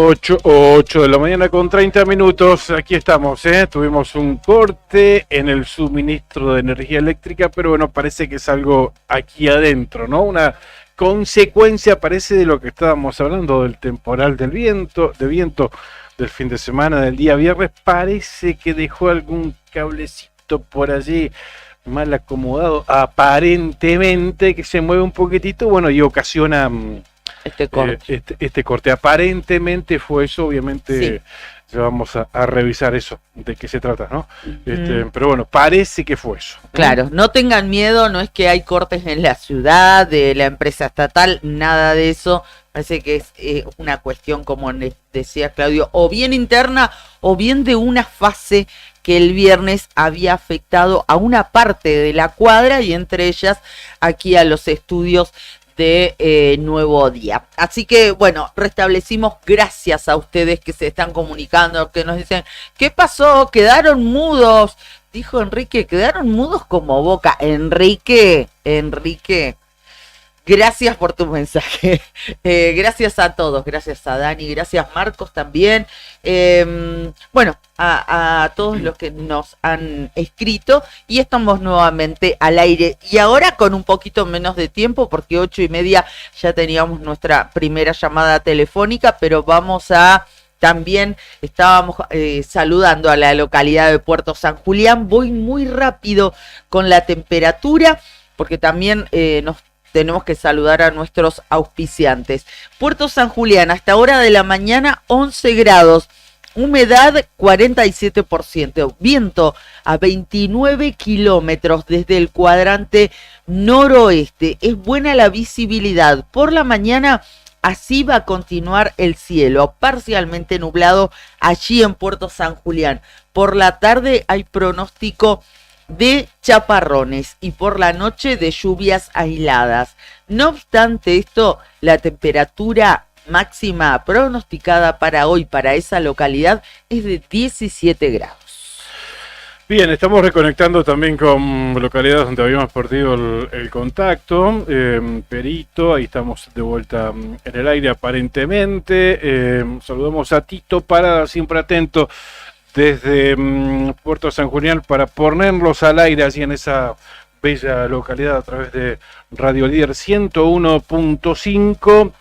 Ocho de la mañana con 30 minutos, aquí estamos, tuvimos un corte en el suministro de energía eléctrica, pero bueno, parece que es algo aquí adentro, ¿no? Una consecuencia parece de lo que estábamos hablando del temporal de viento del fin de semana, del día viernes, parece que dejó algún cablecito por allí mal acomodado, aparentemente que se mueve un poquitito, bueno, y ocasiona este corte. Aparentemente fue eso, obviamente ya vamos a revisar eso, de qué se trata, ¿no? Pero bueno, parece que fue eso. Claro, no tengan miedo, no es que hay cortes en la ciudad, de la empresa estatal, nada de eso. Parece que es una cuestión, como decía Claudio, o bien interna o bien de una fase que el viernes había afectado a una parte de la cuadra y entre ellas aquí a los estudios de Nuevo Día. Así que bueno, restablecimos, gracias a ustedes que se están comunicando, que nos dicen, ¿qué pasó? ¿Quedaron mudos? Dijo Enrique, quedaron mudos como boca. Enrique, gracias por tu mensaje. Gracias a todos, gracias a Dani, gracias Marcos también. Bueno, a todos los que nos han escrito y estamos nuevamente al aire. Y ahora con un poquito menos de tiempo porque 8:30 ya teníamos nuestra primera llamada telefónica, pero vamos a... También estábamos saludando a la localidad de Puerto San Julián. Voy muy rápido con la temperatura porque también nos tenemos que saludar a nuestros auspiciantes. Puerto San Julián, hasta hora de la mañana, 11 grados. Humedad 47%, viento a 29 kilómetros desde el cuadrante noroeste. Es buena la visibilidad. Por la mañana así va a continuar el cielo, parcialmente nublado allí en Puerto San Julián. Por la tarde hay pronóstico de chaparrones y por la noche de lluvias aisladas. No obstante esto, la temperatura máxima pronosticada para hoy para esa localidad es de 17 grados. Bien, estamos reconectando también con localidades donde habíamos perdido el contacto. Perito, ahí estamos de vuelta en el aire aparentemente. Saludamos a Tito Parada, siempre atento desde Puerto San Julián para ponerlos al aire allí en esa bella localidad a través de Radio Líder 101.5.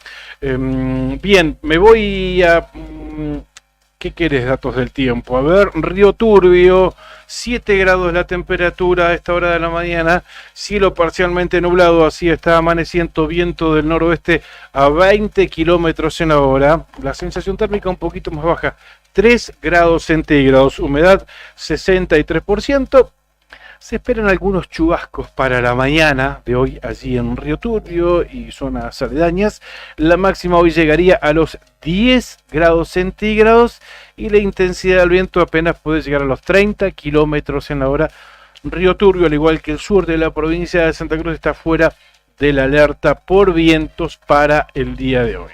Bien, me voy a... ¿Qué querés? Datos del tiempo. A ver, Río Turbio, 7 grados la temperatura a esta hora de la mañana, cielo parcialmente nublado, así está amaneciendo, viento del noroeste a 20 kilómetros en la hora, la sensación térmica un poquito más baja, 3 grados centígrados, humedad 63%. Se esperan algunos chubascos para la mañana de hoy allí en Río Turbio y zonas aledañas. La máxima hoy llegaría a los 10 grados centígrados y la intensidad del viento apenas puede llegar a los 30 kilómetros en la hora. Río Turbio, al igual que el sur de la provincia de Santa Cruz, está fuera de la alerta por vientos para el día de hoy,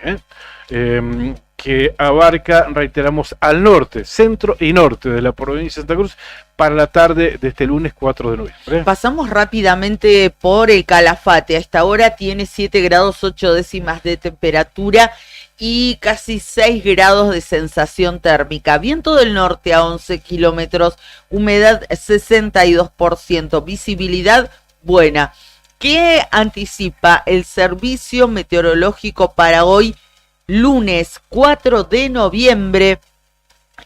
que abarca, reiteramos, al norte, centro y norte de la provincia de Santa Cruz para la tarde de este lunes 4 de noviembre. Pasamos rápidamente por el Calafate. A esta hora tiene 7 grados 8 décimas de temperatura y casi 6 grados de sensación térmica. Viento del norte a 11 kilómetros, humedad 62%, visibilidad buena. ¿Qué anticipa el servicio meteorológico para hoy? Lunes 4 de noviembre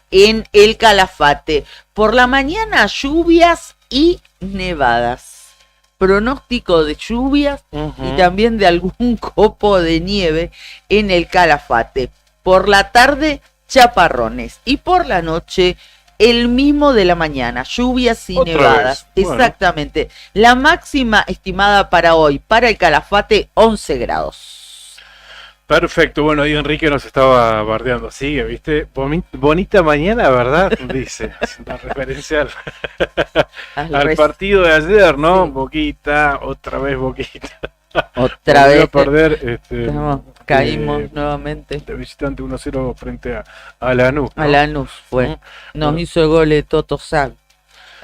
en el Calafate. Por la mañana lluvias y nevadas. Pronóstico de lluvias y también de algún copo de nieve en el Calafate. Por la tarde chaparrones y por la noche el mismo de la mañana, lluvias y nevadas. Bueno. Exactamente. La máxima estimada para hoy para el Calafate 11 grados. Perfecto, bueno, ahí Enrique nos estaba bardeando, sigue, ¿viste? Bonita mañana, ¿verdad? Dice, haciendo referencia al partido de ayer, ¿no? Sí. Boquita, otra vez Boquita. Otra vez. A perder, caímos nuevamente. De visitante 1-0 frente a Lanús, ¿no? A Lanús fue. Nos hizo el gol de Toto Sal.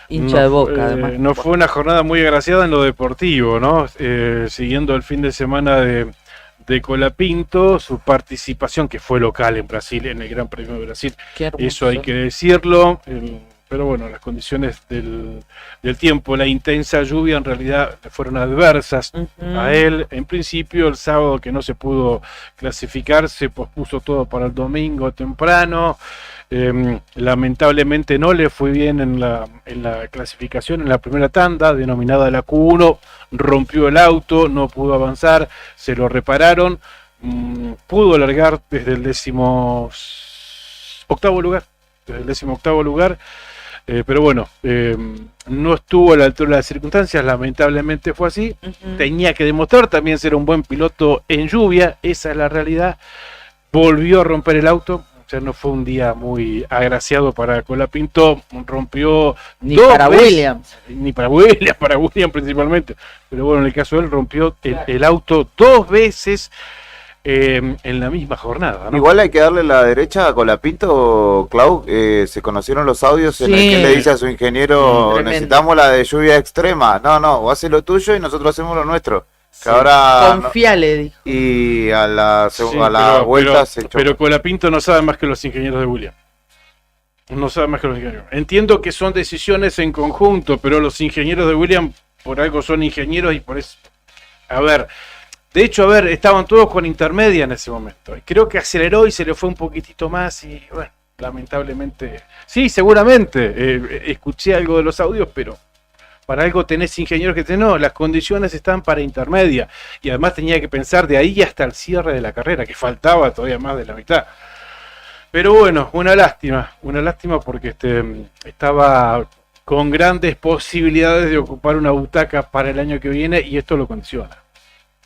Hincha de Boca, además. No fue una jornada muy agraciada en lo deportivo, ¿no? Siguiendo el fin de semana de Colapinto, su participación que fue local en Brasil, en el Gran Premio de Brasil, eso hay que decirlo, pero bueno, las condiciones del tiempo, la intensa lluvia en realidad fueron adversas a él. En principio el sábado que no se pudo clasificar, se pospuso todo para el domingo temprano. Lamentablemente no le fue bien en la clasificación en la primera tanda, denominada la Q1, rompió el auto, no pudo avanzar, se lo repararon, pudo largar desde el 18º lugar, pero bueno, no estuvo a la altura de las circunstancias, lamentablemente fue así. Tenía que demostrar también ser un buen piloto en lluvia, esa es la realidad. Volvió a romper el auto. O sea, no fue un día muy agraciado para Colapinto, rompió ni para Williams. Ni para Williams principalmente. Pero bueno, en el caso de él rompió el auto 2 veces en la misma jornada, ¿no? Igual hay que darle la derecha a Colapinto, Clau, se conocieron los audios en el que le dice a su ingeniero, necesitamos la de lluvia extrema. No, vos haces lo tuyo y nosotros hacemos lo nuestro. Sí, ahora confiale, dijo. Y a la vuelta se echó. Pero Colapinto no sabe más que los ingenieros de Williams. No sabe más que los ingenieros. Entiendo que son decisiones en conjunto, pero los ingenieros de Williams por algo son ingenieros y por eso... De hecho, estaban todos con intermedia en ese momento. Creo que aceleró y se le fue un poquitito más y bueno, lamentablemente... Sí, seguramente. Escuché algo de los audios, pero... Para algo tenés ingenieros que no, las condiciones están para intermedia. Y además tenía que pensar de ahí hasta el cierre de la carrera, que faltaba todavía más de la mitad. Pero bueno, una lástima porque estaba con grandes posibilidades de ocupar una butaca para el año que viene y esto lo condiciona.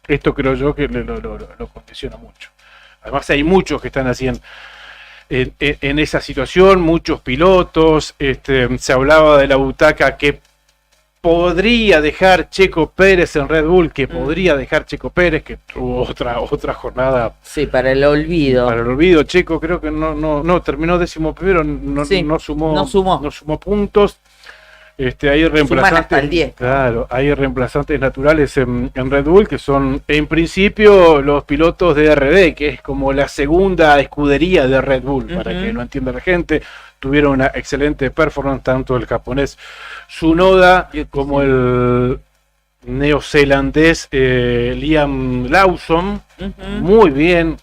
Esto creo yo que lo condiciona mucho. además hay muchos que están así en esa situación, muchos pilotos. Se hablaba de la butaca que podría dejar Checo Pérez en Red Bull, que tuvo otra jornada. Sí, para el olvido. Para el olvido, Checo creo que no terminó 11º, no sumó puntos. Hay reemplazantes, hasta el 10. Claro, hay reemplazantes naturales en Red Bull que son en principio los pilotos de RD, que es como la segunda escudería de Red Bull, para que lo entienda la gente. Tuvieron una excelente performance tanto el japonés Tsunoda como el neozelandés Liam Lawson. Muy bien.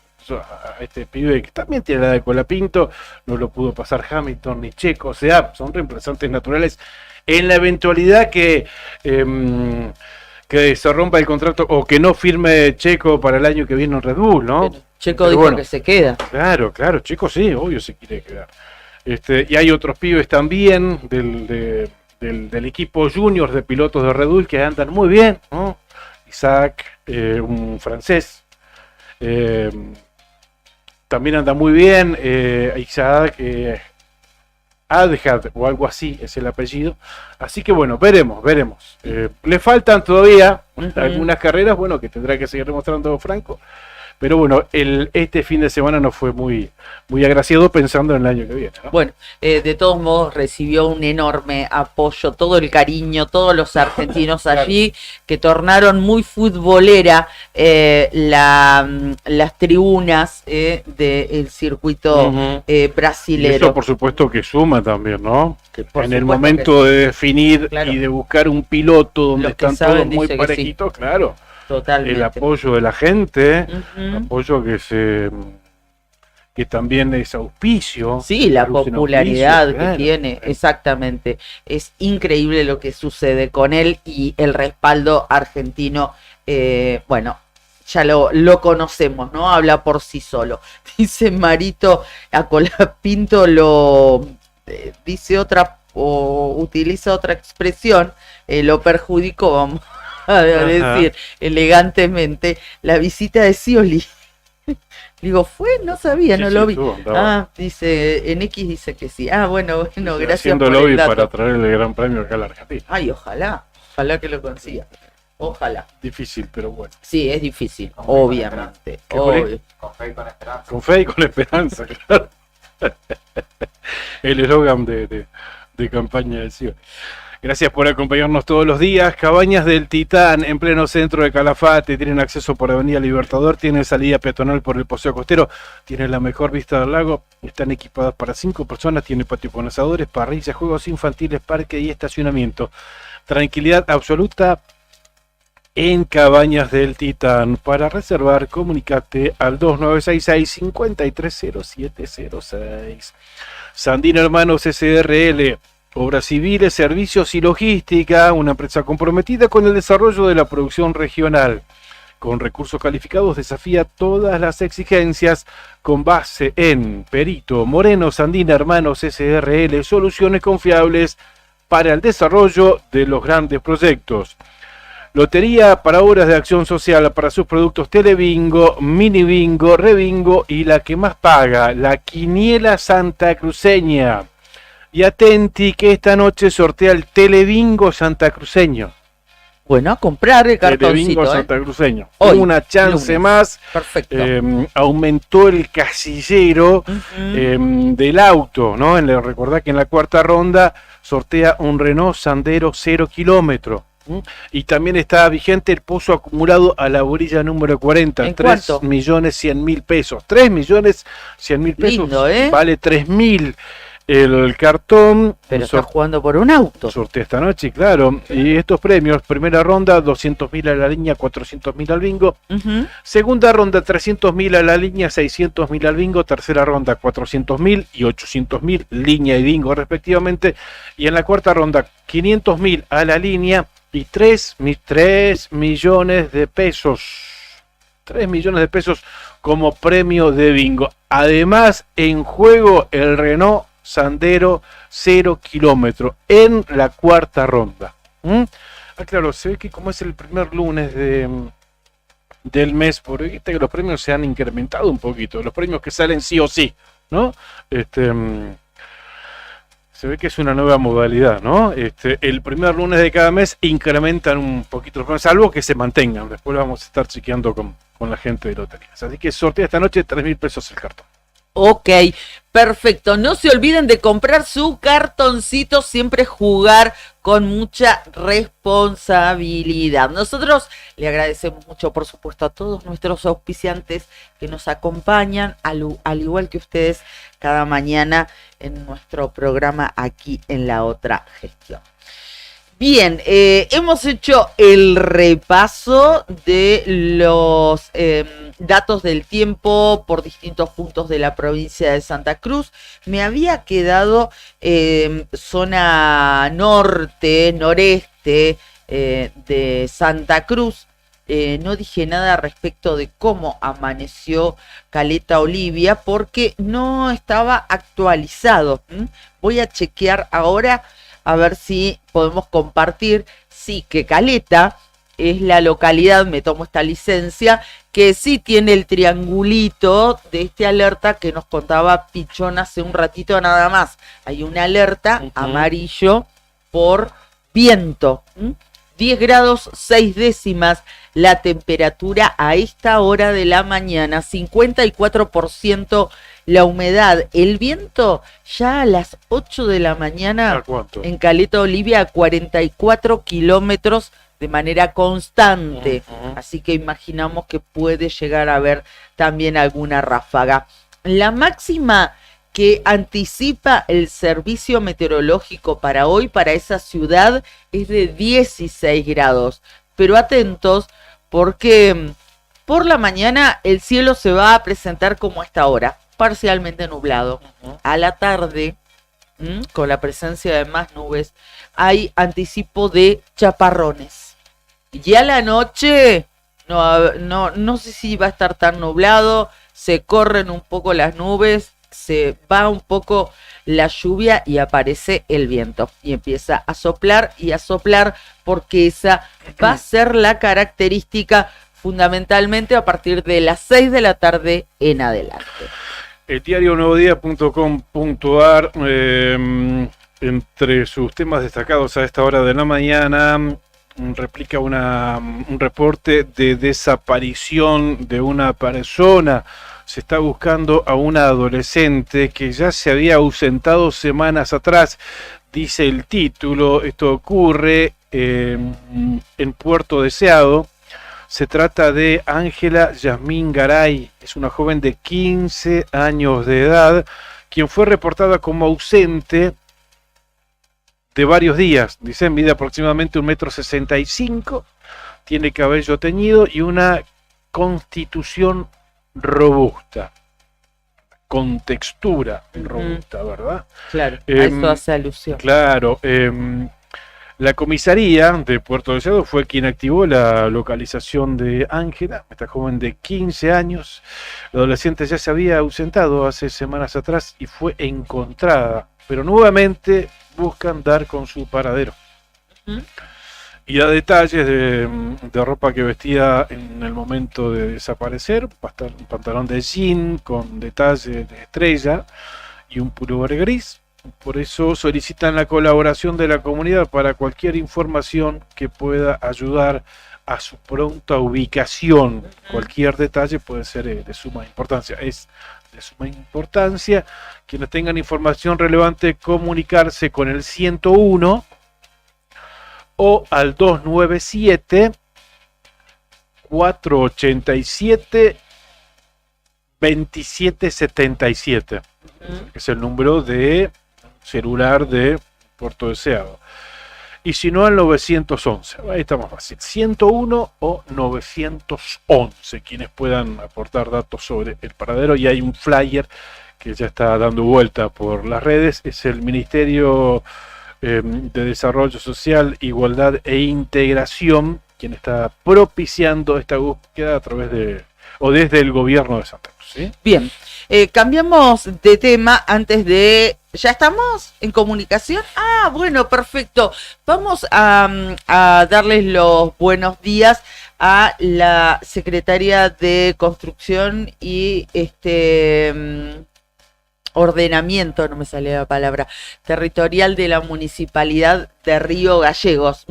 Este pibe que también tiene la de Colapinto, no lo pudo pasar Hamilton ni Checo, o sea, son reemplazantes naturales en la eventualidad que se rompa el contrato o que no firme Checo para el año que viene en Red Bull, ¿no? Pero Checo dijo que se queda. Claro, Checo sí, obvio se quiere quedar. Y hay otros pibes también del equipo junior de pilotos de Red Bull que andan muy bien, ¿no? Isaac, un francés, también anda muy bien. Isaac Adhad o algo así es el apellido. Así que bueno, veremos. Le faltan todavía algunas carreras, bueno, que tendrá que seguir demostrando Franco. Pero bueno, este fin de semana no fue muy agraciado pensando en el año que viene, ¿no? Bueno, de todos modos recibió un enorme apoyo, todo el cariño, todos los argentinos allí, que tornaron muy futbolera las tribunas del circuito brasilero. Y eso por supuesto que suma también, ¿no? En el momento de definir y de buscar un piloto donde están todos muy parejitos, claro. Totalmente. El apoyo de la gente, apoyo que también es auspicio. Sí, la popularidad auspicio, que tiene, exactamente. Es increíble lo que sucede con él y el respaldo argentino, bueno, ya lo conocemos, ¿no? Habla por sí solo. Dice Marito, a Colapinto dice otra o utiliza otra expresión, lo perjudicó, vamos a decir elegantemente, la visita de Scioli. Digo, no sabía, no lo vi. Dice, en X dice que sí. Bueno, gracias haciendo por lobby el dato. para traer el Gran Premio acá a la Argentina. Ay, ojalá que lo consiga. Ojalá. Difícil, pero bueno. Sí, es difícil, obviamente. Con fe y con esperanza. Con fe y con esperanza, claro. El eslogan de campaña de Scioli. Gracias por acompañarnos todos los días. Cabañas del Titán, en pleno centro de Calafate. Tienen acceso por Avenida Libertador, tienen salida peatonal por el Paseo Costero, tienen la mejor vista del lago, están equipadas para 5 personas, tienen patio con asadores, parrillas, juegos infantiles, parque y estacionamiento. Tranquilidad absoluta en Cabañas del Titán. Para reservar, comunicate al 2966-530706. Sandino Hermanos SRL, Obras Civiles, Servicios y Logística, una empresa comprometida con el desarrollo de la producción regional. Con recursos calificados desafía todas las exigencias con base en Perito Moreno Sandino Hermanos SRL, soluciones confiables para el desarrollo de los grandes proyectos. Lotería para obras de acción social, para sus productos Telebingo, Mini Bingo, Rebingo y la que más paga, la Quiniela Santacruceña. Y atenti que esta noche sortea el Telebingo Santacruceño. Bueno, a comprar el cartoncito. Telebingo Santacruceño. Hoy, una chance lunes. más. Perfecto. Aumentó el casillero del auto, ¿no? Recordá que en la cuarta ronda sortea un Renault Sandero 0 kilómetro. Y también está vigente el pozo acumulado a la orilla número 40, ¿En 3.100.000 pesos. 3.100.000 pesos. Lindo, vale 3.000 el cartón. Pero está jugando por un auto. Sortea esta noche, claro. Y estos premios: primera ronda 200.000 a la línea, 400.000 al bingo. Segunda ronda 300.000 a la línea, 600.000 al bingo. Tercera ronda 400.000 y 800.000 línea y bingo respectivamente. Y en la cuarta ronda 500.000 a la línea y 3 millones de pesos. 3 millones de pesos como premio de bingo. Además, en juego el Renault Sandero 0 kilómetro en la cuarta ronda. Claro, se ve que como es el primer lunes del mes, porque viste que los premios se han incrementado un poquito, los premios que salen sí o sí, ¿no? Se ve que es una nueva modalidad, ¿no? El primer lunes de cada mes incrementan un poquito los premios, salvo que se mantengan. Después lo vamos a estar chequeando con la gente de loterías. Así que sortea esta noche 3.000 pesos el cartón. Ok, perfecto. No se olviden de comprar su cartoncito, siempre jugar con mucha responsabilidad. Nosotros le agradecemos mucho, por supuesto, a todos nuestros auspiciantes que nos acompañan, al igual que ustedes, cada mañana en nuestro programa aquí en La Otra Gestión. Bien, hemos hecho el repaso de los datos del tiempo por distintos puntos de la provincia de Santa Cruz. Me había quedado zona norte, noreste de Santa Cruz. No dije nada respecto de cómo amaneció Caleta Olivia porque no estaba actualizado. Voy a chequear ahora a ver si podemos compartir. Sí, que Caleta es la localidad, me tomo esta licencia, que sí tiene el triangulito de este alerta que nos contaba Pichón hace un ratito nada más. Hay una alerta amarillo por viento. 10 grados 6 décimas la temperatura a esta hora de la mañana, 54% la humedad. El viento ya a las 8 de la mañana en Caleta Olivia a 44 kilómetros de manera constante. Así que imaginamos que puede llegar a haber también alguna ráfaga. La máxima que anticipa el servicio meteorológico para hoy, para esa ciudad, es de 16 grados. Pero atentos porque por la mañana el cielo se va a presentar como a esta hora, parcialmente nublado. A la tarde, con la presencia de más nubes, hay anticipo de chaparrones. Y a la noche, no sé si va a estar tan nublado, se corren un poco las nubes, se va un poco la lluvia y aparece el viento. Y empieza a soplar y a soplar porque esa va a ser la característica fundamentalmente a partir de las 6 de la tarde en adelante. El diario nuevodía.com.ar, entre sus temas destacados a esta hora de la mañana, replica un reporte de desaparición de una persona. Se está buscando a una adolescente que ya se había ausentado semanas atrás, dice el título. Esto ocurre en Puerto Deseado. Se trata de Ángela Yasmín Garay, es una joven de 15 años de edad, quien fue reportada como ausente de varios días. Dice, mide aproximadamente 1,65 m, tiene cabello teñido y una constitución robusta, con textura robusta, ¿verdad? Claro, a eso hace alusión. Claro, la comisaría de Puerto Deseado fue quien activó la localización de Ángela, esta joven de 15 años. La adolescente ya se había ausentado hace semanas atrás y fue encontrada, pero nuevamente buscan dar con su paradero. Y da detalles de ropa que vestía en el momento de desaparecer, un pantalón de jean con detalle de estrella y un pullover gris. Por eso solicitan la colaboración de la comunidad para cualquier información que pueda ayudar a su pronta ubicación. Cualquier detalle puede ser de suma importancia. Es de suma importancia. Quienes tengan información relevante, comunicarse con el 101 o al 297 487 2777. Es el número de celular de Puerto Deseado. Y si no, al 911. Ahí está más fácil. 101 o 911. Quienes puedan aportar datos sobre el paradero. Y hay un flyer que ya está dando vuelta por las redes. Es el Ministerio de Desarrollo Social, Igualdad e Integración quien está propiciando esta búsqueda a través de o desde el gobierno de Santa Cruz, ¿sí? Bien, cambiamos de tema antes de... ¿Ya estamos en comunicación? Ah, bueno, perfecto. Vamos a darles los buenos días a la Secretaría de Construcción y ordenamiento, no me sale la palabra, territorial de la Municipalidad de Río Gallegos.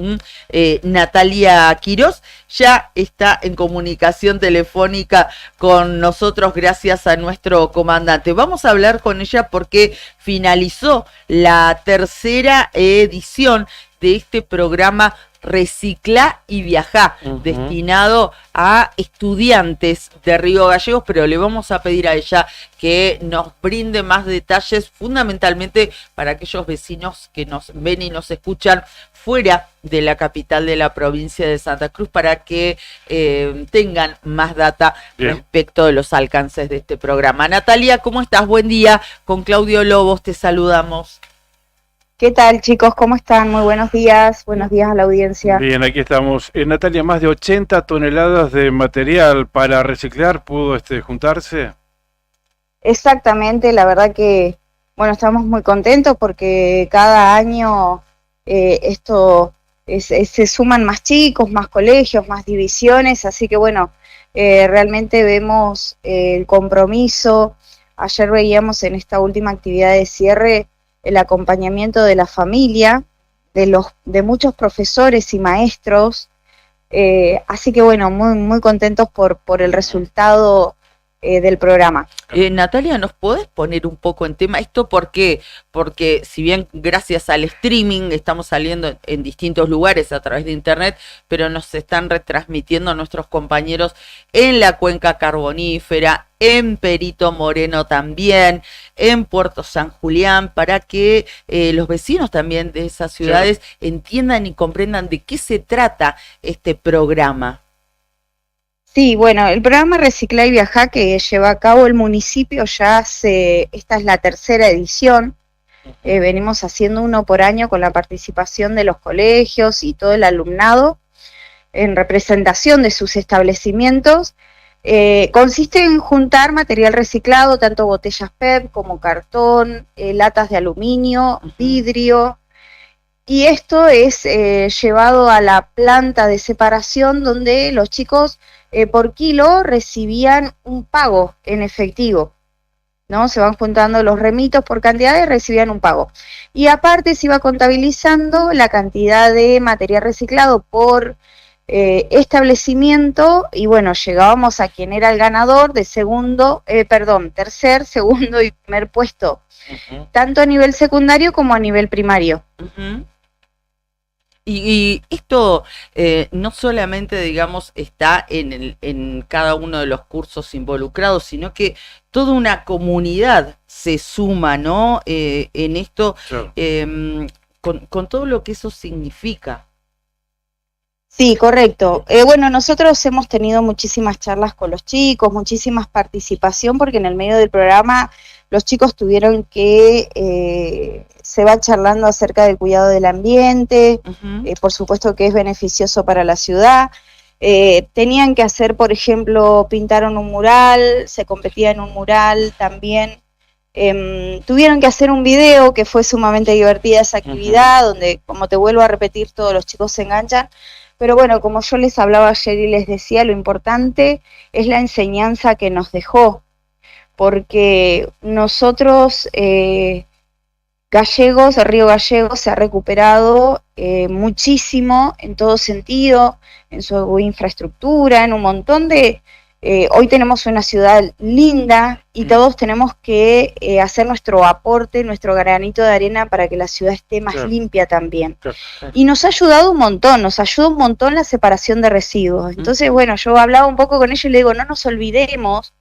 Natalia Quirós ya está en comunicación telefónica con nosotros gracias a nuestro comandante. Vamos a hablar con ella porque finalizó la tercera edición de este programa Reciclá y Viajá, destinado a estudiantes de Río Gallegos, pero le vamos a pedir a ella que nos brinde más detalles, fundamentalmente para aquellos vecinos que nos ven y nos escuchan fuera de la capital de la provincia de Santa Cruz, para que tengan más data respecto de los alcances de este programa. Natalia, ¿cómo estás? Buen día, con Claudio Lobos te saludamos. ¿Qué tal, chicos? ¿Cómo están? Muy buenos días a la audiencia. Bien, aquí estamos. Natalia, más de 80 toneladas de material para reciclar pudo juntarse. Exactamente, la verdad que, bueno, estamos muy contentos porque cada año se suman más chicos, más colegios, más divisiones, así que bueno, realmente vemos el compromiso. Ayer veíamos en esta última actividad de cierre el acompañamiento de la familia, de muchos profesores y maestros, así que bueno, muy contentos por el resultado del programa. Natalia, ¿nos podés poner un poco en tema esto? ¿Por qué? Porque si bien gracias al streaming estamos saliendo en distintos lugares a través de internet, pero nos están retransmitiendo nuestros compañeros en la Cuenca Carbonífera, en Perito Moreno también, en Puerto San Julián, para que los vecinos también de esas ciudades entiendan y comprendan de qué se trata este programa. Sí, bueno, el programa Reciclá y Viajá que lleva a cabo el municipio esta es la tercera edición. Venimos haciendo uno por año con la participación de los colegios y todo el alumnado en representación de sus establecimientos. Consiste en juntar material reciclado, tanto botellas PET como cartón, latas de aluminio, vidrio, y esto es llevado a la planta de separación donde los chicos por kilo recibían un pago en efectivo, ¿no? Se van juntando los remitos por cantidad y recibían un pago. Y aparte se iba contabilizando la cantidad de material reciclado por establecimiento, y bueno, llegábamos a quien era el ganador de tercer, segundo y primer puesto, tanto a nivel secundario como a nivel primario. Y esto no solamente, digamos, está en cada uno de los cursos involucrados, sino que toda una comunidad se suma, ¿no? En esto, con todo lo que eso significa. Sí, correcto. Bueno, nosotros hemos tenido muchísimas charlas con los chicos, muchísimas participación, porque en el medio del programa los chicos tuvieron que, se va charlando acerca del cuidado del ambiente, por supuesto que es beneficioso para la ciudad. Tenían que hacer, por ejemplo, pintaron un mural, se competía en un mural también. Tuvieron que hacer un video que fue sumamente divertida esa actividad, donde, como te vuelvo a repetir, todos los chicos se enganchan. Pero bueno, como yo les hablaba ayer y les decía, lo importante es la enseñanza que nos dejó, porque nosotros, Río Gallegos se ha recuperado muchísimo en todo sentido, en su infraestructura, en un montón de... hoy tenemos una ciudad linda y todos tenemos que hacer nuestro aporte, nuestro granito de arena para que la ciudad esté más limpia también. Y nos ha ayudado un montón, la separación de residuos. Entonces, bueno, yo hablaba un poco con ellos y le digo, no nos olvidemos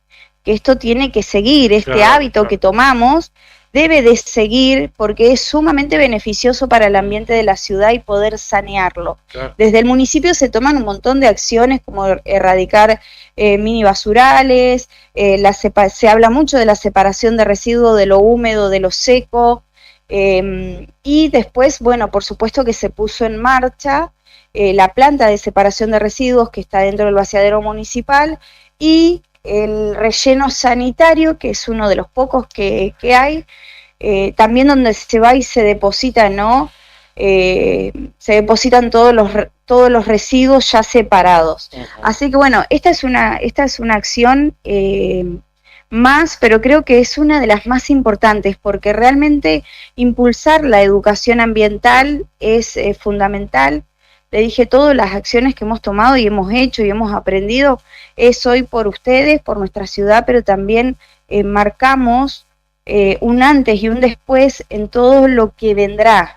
que esto tiene que seguir, este hábito que tomamos debe de seguir porque es sumamente beneficioso para el ambiente de la ciudad y poder sanearlo. Desde el municipio se toman un montón de acciones como erradicar mini basurales, se habla mucho de la separación de residuos de lo húmedo, de lo seco, y después, bueno, por supuesto que se puso en marcha la planta de separación de residuos que está dentro del vaciadero municipal y el relleno sanitario, que es uno de los pocos que hay, también donde se va y se deposita, ¿no? se depositan todos los residuos ya separados. Así que bueno, esta es una acción más, pero creo que es una de las más importantes, porque realmente impulsar la educación ambiental es fundamental. Le dije, todas las acciones que hemos tomado y hemos hecho y hemos aprendido es hoy por ustedes, por nuestra ciudad, pero también marcamos un antes y un después en todo lo que vendrá.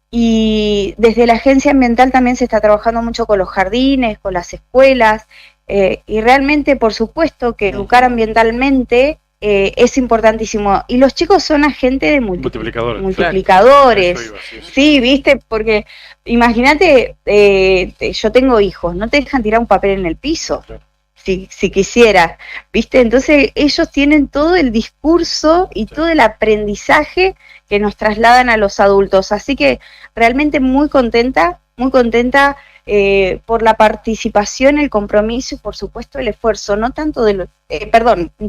Y desde la agencia ambiental también se está trabajando mucho con los jardines, con las escuelas, y realmente, por supuesto, que educar ambientalmente es importantísimo. Y los chicos son agentes de multiplicadores. Claro. Sí, viste, porque imagínate, yo tengo hijos, no te dejan tirar un papel en el piso. Claro. Si quisiera, ¿viste? Entonces ellos tienen todo el discurso y todo el aprendizaje que nos trasladan a los adultos. Así que realmente muy contenta por la participación, el compromiso y por supuesto el esfuerzo, no tanto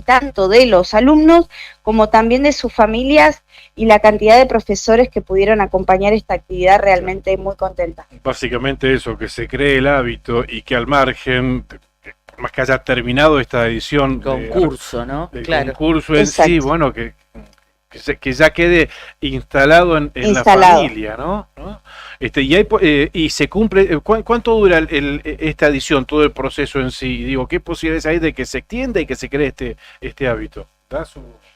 tanto de los alumnos como también de sus familias y la cantidad de profesores que pudieron acompañar esta actividad, realmente muy contenta. Básicamente eso, que se cree el hábito y que al margen, más que haya terminado esta edición concurso, ¿no? Claro. Concurso en Exacto. sí, bueno, que ya quede instalado en la familia, ¿no? Y se cumple. ¿Cuánto dura esta edición, todo el proceso en sí? Digo, ¿qué posibilidades hay de que se extienda y que se cree este hábito?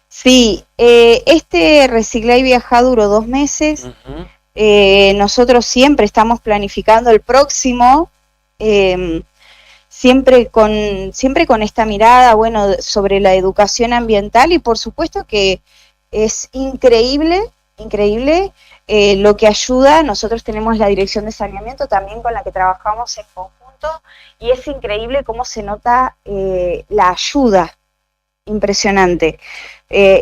Sí, este Reciclá y Viajá duró 2 meses. Nosotros siempre estamos planificando el próximo. Siempre con esta mirada, bueno, sobre la educación ambiental, y por supuesto que es increíble lo que ayuda. Nosotros tenemos la dirección de saneamiento también con la que trabajamos en conjunto, y es increíble cómo se nota la ayuda, impresionante.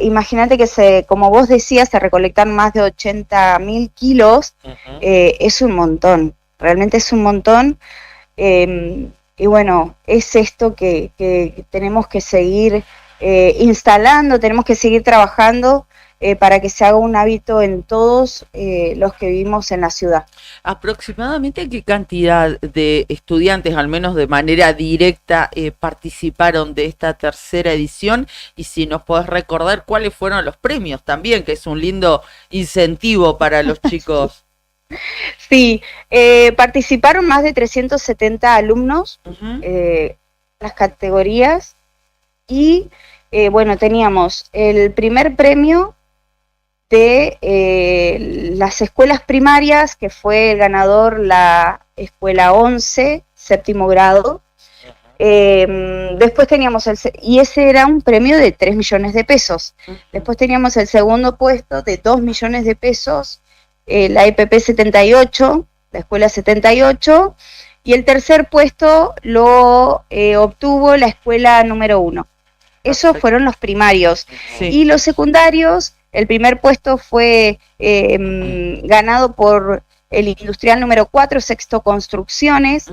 Imagínate que como vos decías, se recolectan más de 80.000 kilos, es un montón, realmente es un montón. Y bueno, es esto que tenemos que seguir instalando, tenemos que seguir trabajando para que se haga un hábito en todos los que vivimos en la ciudad. ¿Aproximadamente qué cantidad de estudiantes, al menos de manera directa, participaron de esta tercera edición? Y si nos podés recordar cuáles fueron los premios también, que es un lindo incentivo para los chicos. Sí, participaron más de 370 alumnos, las categorías, y bueno, teníamos el primer premio de las escuelas primarias, que fue el ganador la escuela 11, séptimo grado. Después teníamos y ese era un premio de 3 millones de pesos. Después teníamos el segundo puesto de 2 millones de pesos, la EPP 78, la escuela 78, y el tercer puesto lo obtuvo la escuela número 1. Esos fueron los primarios. Sí. Y los secundarios, el primer puesto fue ganado por el industrial número 4, Sexto Construcciones.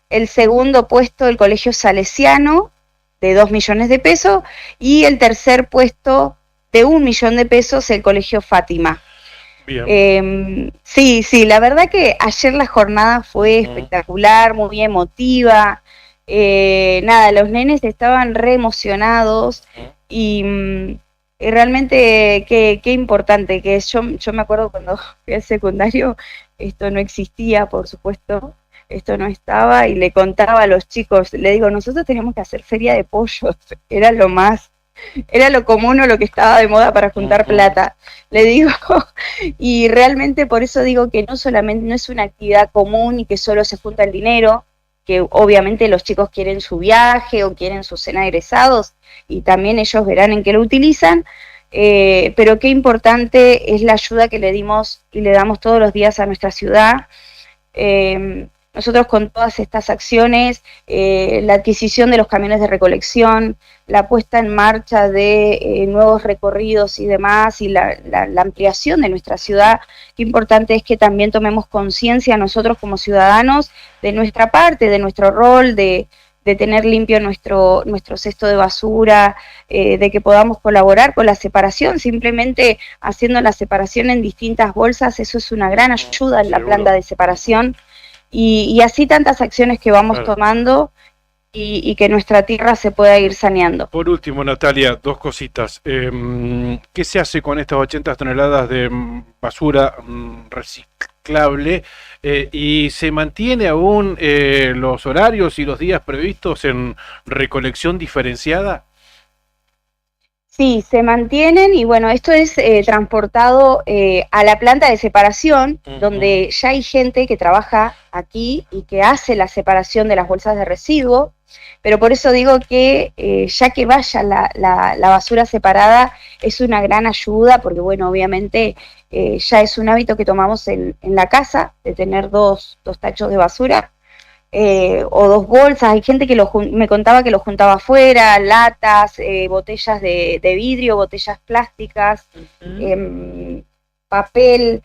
El segundo puesto, el Colegio Salesiano, de 2 millones de pesos. Y el tercer puesto, de 1 millón de pesos, el Colegio Fátima. Bien. Sí, la verdad que ayer la jornada fue espectacular, muy emotiva. Nada, los nenes estaban re emocionados y realmente qué importante que es. Yo me acuerdo cuando fui al secundario, esto no existía, por supuesto, esto no estaba, y le contaba a los chicos, le digo, nosotros teníamos que hacer feria de pollos, era lo común o lo que estaba de moda para juntar plata, le digo, y realmente por eso digo que no es una actividad común y que solo se junta el dinero, que obviamente los chicos quieren su viaje o quieren su cena de egresados, y también ellos verán en qué lo utilizan, pero qué importante es la ayuda que le dimos y le damos todos los días a nuestra ciudad. Nosotros con todas estas acciones, la adquisición de los camiones de recolección, la puesta en marcha de nuevos recorridos y demás, y la ampliación de nuestra ciudad, qué importante es que también tomemos conciencia nosotros como ciudadanos de nuestra parte, de nuestro rol, de de tener limpio nuestro cesto de basura, de que podamos colaborar con la separación, simplemente haciendo la separación en distintas bolsas, eso es una gran ayuda en la planta de separación, y así tantas acciones que vamos tomando y que nuestra tierra se pueda ir saneando. Por último, Natalia, dos cositas. ¿Qué se hace con estas 80 toneladas de basura reciclable? ¿Y se mantiene aún los horarios y los días previstos en recolección diferenciada? Sí, se mantienen y bueno, esto es transportado a la planta de separación, donde ya hay gente que trabaja aquí y que hace la separación de las bolsas de residuo, pero por eso digo que ya que vaya la basura separada es una gran ayuda, porque bueno, obviamente ya es un hábito que tomamos en la casa, de tener dos tachos de basura. O dos bolsas, hay gente que me contaba que lo juntaba afuera, latas, botellas de vidrio, botellas plásticas, papel,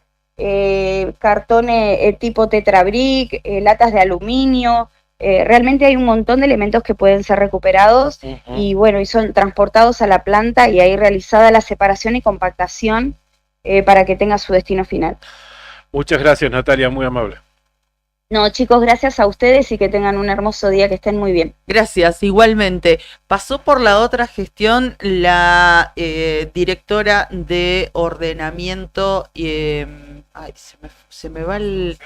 cartones tipo Tetra Brick, latas de aluminio. Realmente hay un montón de elementos que pueden ser recuperados y bueno, y son transportados a la planta y ahí realizada la separación y compactación para que tenga su destino final. Muchas gracias, Natalia, muy amable. No, chicos, gracias a ustedes y que tengan un hermoso día, que estén muy bien. Gracias, igualmente. Pasó por la otra gestión la directora de ordenamiento, se me va el...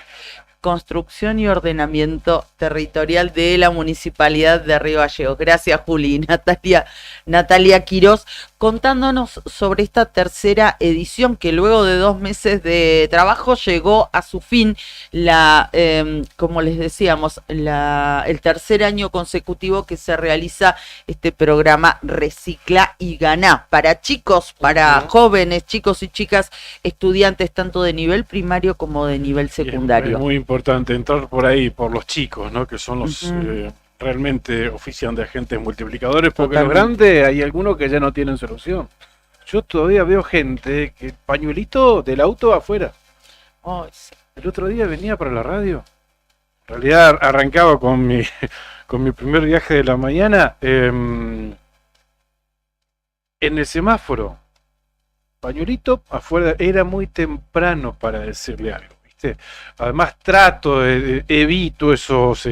Construcción y Ordenamiento Territorial de la Municipalidad de Río Gallegos. Gracias, Juli. Natalia Quirós, contándonos sobre esta tercera edición que luego de 2 meses de trabajo llegó a su fin, como les decíamos, el tercer año consecutivo que se realiza este programa Recicla y Ganá para chicos, para jóvenes, chicos y chicas, estudiantes tanto de nivel primario como de nivel secundario. Es muy importante entrar por ahí, por los chicos, ¿no? Que son los realmente ofician de agentes multiplicadores, porque los grandes hay algunos que ya no tienen solución. Yo todavía veo gente que el pañuelito del auto afuera. Oh, sí. El otro día venía para la radio. En realidad arrancaba con mi primer viaje de la mañana en el semáforo. Pañuelito afuera, era muy temprano para decirle algo. Además evito esos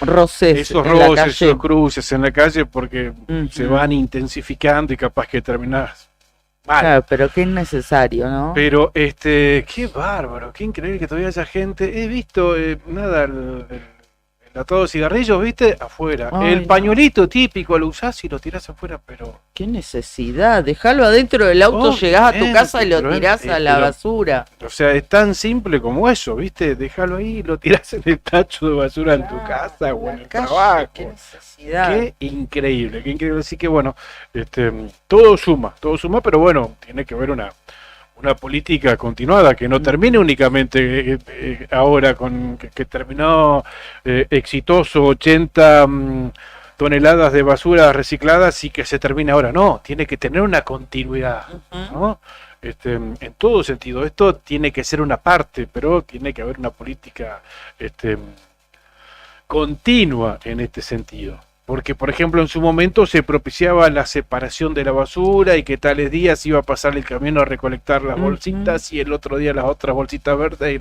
roces, esos cruces en la calle porque se van intensificando y capaz que terminás mal. Claro, pero qué innecesario, ¿no? Pero qué bárbaro, qué increíble que todavía haya gente. He visto el atado de cigarrillos, ¿viste? Afuera. Ay, el pañuelito típico lo usás y lo tirás afuera, pero... Qué necesidad, dejalo adentro del auto, llegás a tu casa y lo tirás a la basura. O sea, es tan simple como eso, ¿viste? Déjalo ahí y lo tirás en el tacho de basura en tu casa o en el trabajo. Qué necesidad. Qué increíble, qué increíble. Así que bueno, todo suma, pero bueno, tiene que haber una política continuada, que no termine únicamente ahora con que terminó exitoso 80 toneladas de basura recicladas y que se termine ahora. No, tiene que tener una continuidad, ¿no? En todo sentido. Esto tiene que ser una parte, pero tiene que haber una política continua en este sentido. Porque, por ejemplo, en su momento se propiciaba la separación de la basura y que tales días iba a pasar el camión a recolectar las bolsitas y el otro día las otras bolsitas verdes.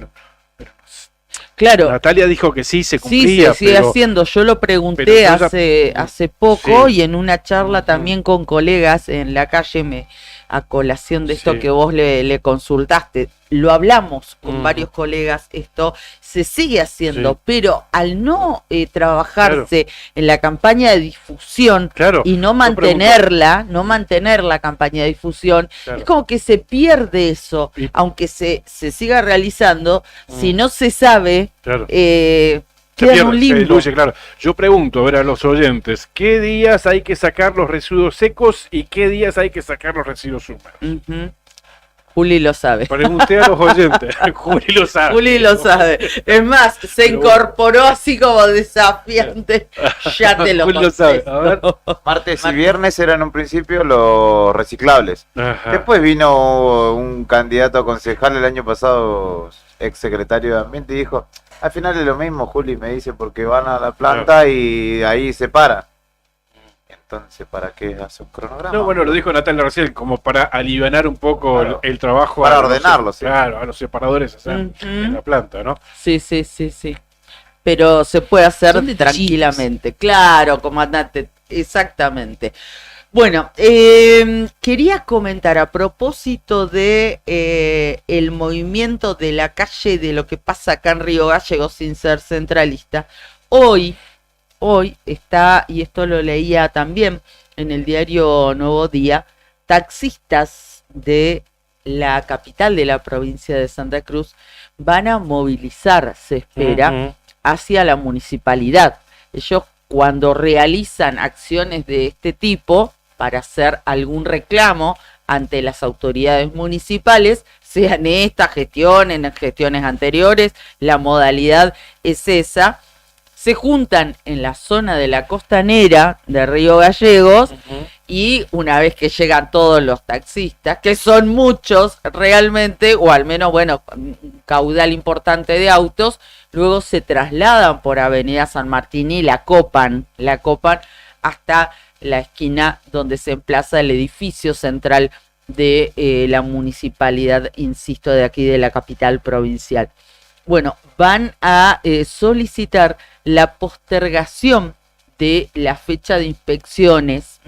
Claro. Natalia dijo que sí, se cumplía. Sí, se sigue haciendo. Yo lo pregunté hace poco y en una charla también con colegas en la calle a colación de esto que vos le consultaste. Lo hablamos con varios colegas, esto se sigue haciendo, pero al no trabajarse en la campaña de difusión y no mantener la campaña de difusión, es como que se pierde eso, aunque se siga realizando, si no se sabe, queda en un limbo. Diluye, claro. Yo pregunto, a ver, a los oyentes, ¿qué días hay que sacar los residuos secos y qué días hay que sacar los residuos húmedos? Juli lo sabe. Pregunté a los oyentes. Juli lo sabe. Juli lo sabe. Es más, se incorporó así como desafiante. Ya te lo Juli lo sabe. A ver. Martes y viernes eran en un principio los reciclables. Ajá. Después vino un candidato a concejal el año pasado, ex secretario de Ambiente, y dijo: Al final es lo mismo, Juli me dice, porque van a la planta y ahí se paran. Entonces, ¿para qué hace un cronograma? No, bueno, lo dijo Natalia recién, como para alivianar un poco Claro. el trabajo. Para a los- ordenarlo, sí. Claro, a los separadores, o sea, Ujú. en la planta, ¿no? Sí, sí, sí, sí. Pero se puede hacer Son detallitos. tranquilamente. Claro, comandante, exactamente. Bueno, quería comentar a propósito de el movimiento de la calle, de lo que pasa acá en Río Gallegos, sin ser centralista. Hoy está, y esto lo leía también en el diario Nuevo Día, taxistas de la capital de la provincia de Santa Cruz van a movilizar, se espera, Ujú. hacia la municipalidad. Ellos, cuando realizan acciones de este tipo para hacer algún reclamo ante las autoridades municipales, sean estas gestiones, en gestiones anteriores, la modalidad es esa, se juntan en la zona de la costanera de Río Gallegos y una vez que llegan todos los taxistas, que son muchos realmente, o al menos, bueno, un caudal importante de autos, luego se trasladan por Avenida San Martín y la copan hasta la esquina donde se emplaza el edificio central de la municipalidad, insisto, de aquí de la capital provincial. Bueno, van a solicitar la postergación de la fecha de inspecciones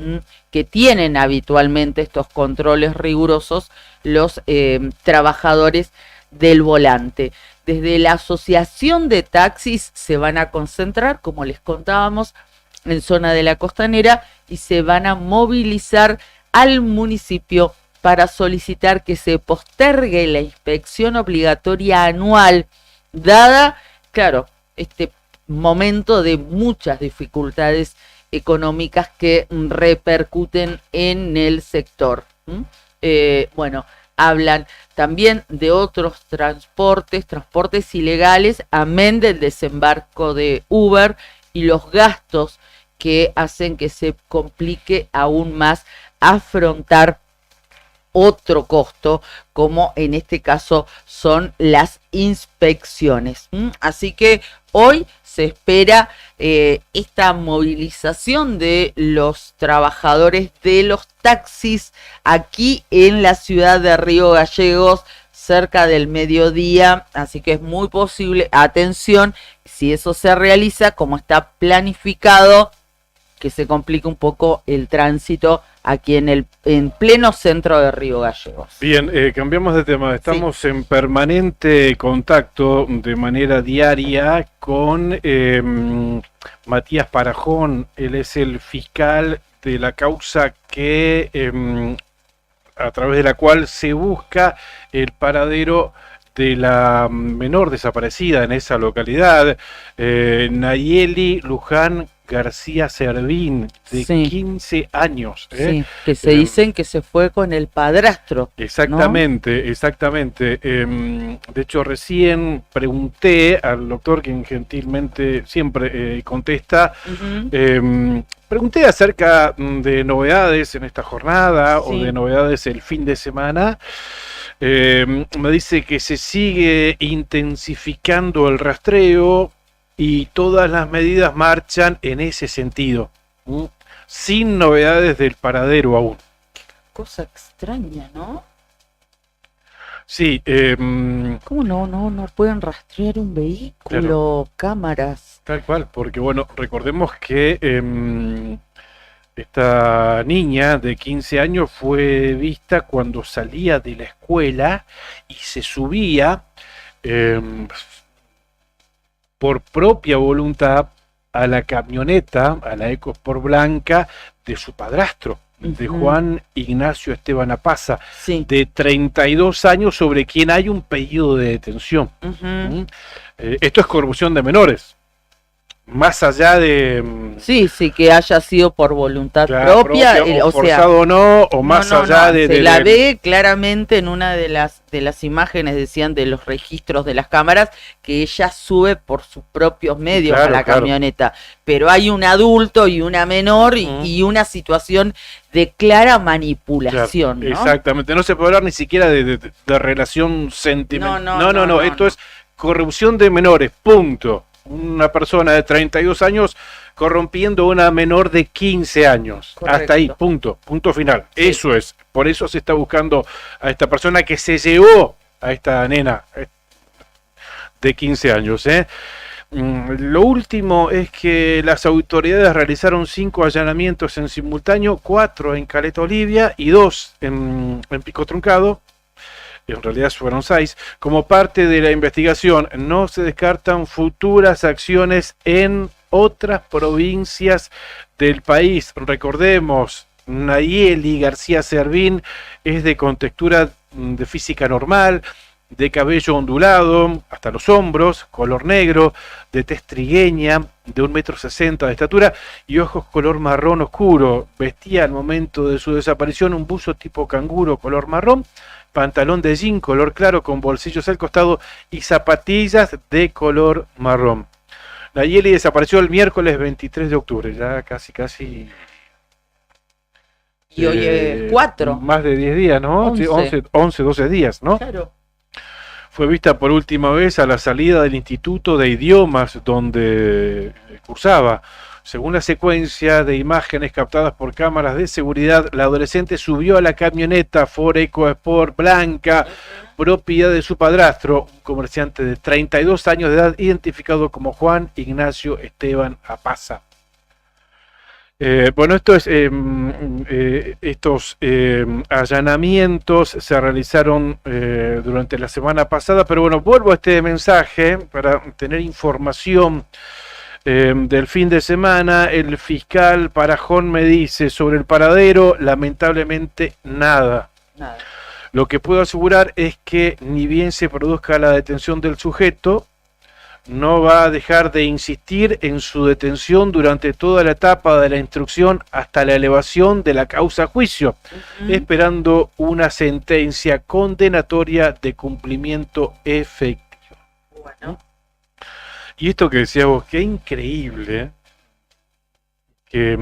que tienen habitualmente estos controles rigurosos los trabajadores del volante. Desde la Asociación de Taxis se van a concentrar, como les contábamos, en zona de la costanera y se van a movilizar al municipio para solicitar que se postergue la inspección obligatoria anual, dada, claro, este momento de muchas dificultades económicas que repercuten en el sector. Bueno, hablan también de otros transportes ilegales, amén del desembarco de Uber y los gastos que hacen que se complique aún más afrontar otro costo, como en este caso son las inspecciones. Así que hoy se espera esta movilización de los trabajadores de los taxis aquí en la ciudad de Río Gallegos cerca del mediodía, así que es muy posible, atención, si eso se realiza como está planificado, que se complique un poco el tránsito aquí en pleno centro de Río Gallegos. Bien, cambiamos de tema. Estamos en permanente contacto de manera diaria con Matías Parajón. Él es el fiscal de la causa que a través de la cual se busca el paradero de la menor desaparecida en esa localidad, Nayeli Luján García Servín, de 15 años. Sí, que se dicen que se fue con el padrastro. Exactamente, ¿no? Exactamente. De hecho, recién pregunté al doctor, quien gentilmente siempre contesta, pregunté acerca de novedades en esta jornada o de novedades el fin de semana. Me dice que se sigue intensificando el rastreo y todas las medidas marchan en ese sentido, sin novedades del paradero aún. Cosa extraña, ¿no? Sí. ¿Cómo no pueden rastrear un vehículo, claro, cámaras? Tal cual, porque bueno, recordemos que esta niña de 15 años fue vista cuando salía de la escuela y se subía por propia voluntad a la camioneta, a la EcoSport blanca de su padrastro, de Juan Ignacio Esteban Apaza, de 32 años, sobre quien hay un pedido de detención. Esto es corrupción de menores. Más allá de... Sí, que haya sido por voluntad propia, o forzado o no, o más allá de... Se la ve claramente en una de las imágenes, decían, de los registros de las cámaras, que ella sube por sus propios medios a la camioneta. Pero hay un adulto y una menor y una situación de clara manipulación, ¿no? Exactamente, no se puede hablar ni siquiera de relación sentimental. No, esto es corrupción de menores, punto. Una persona de 32 años corrompiendo a una menor de 15 años. Correcto. Hasta ahí, punto final. Sí. Eso es. Por eso se está buscando a esta persona que se llevó a esta nena de 15 años. Lo último es que las autoridades realizaron 5 allanamientos en simultáneo, 4 en Caleta Olivia y 2 en Pico Truncado. En realidad fueron 6. Como parte de la investigación, no se descartan futuras acciones en otras provincias del país. Recordemos, Nayeli García Servín es de contextura de física normal, de cabello ondulado hasta los hombros, color negro, de tez trigueña, de 1,60 m de estatura y ojos color marrón oscuro. Vestía al momento de su desaparición un buzo tipo canguro color marrón, pantalón de jean color claro con bolsillos al costado y zapatillas de color marrón. Nayeli desapareció el miércoles 23 de octubre, ya casi... Y hoy es 4. Más de 10 días, ¿no? 11, 12 días, ¿no? Claro. Fue vista por última vez a la salida del Instituto de Idiomas donde cursaba. Según la secuencia de imágenes captadas por cámaras de seguridad, la adolescente subió a la camioneta Ford EcoSport blanca, propiedad de su padrastro, un comerciante de 32 años de edad, identificado como Juan Ignacio Esteban Apaza. Bueno, estos allanamientos se realizaron durante la semana pasada, pero bueno, vuelvo a este mensaje para tener información del fin de semana. El fiscal Parajón me dice sobre el paradero, lamentablemente nada. Lo que puedo asegurar es que ni bien se produzca la detención del sujeto, no va a dejar de insistir en su detención durante toda la etapa de la instrucción hasta la elevación de la causa a juicio, esperando una sentencia condenatoria de cumplimiento efectivo. Bueno. Y esto que decías vos, qué increíble que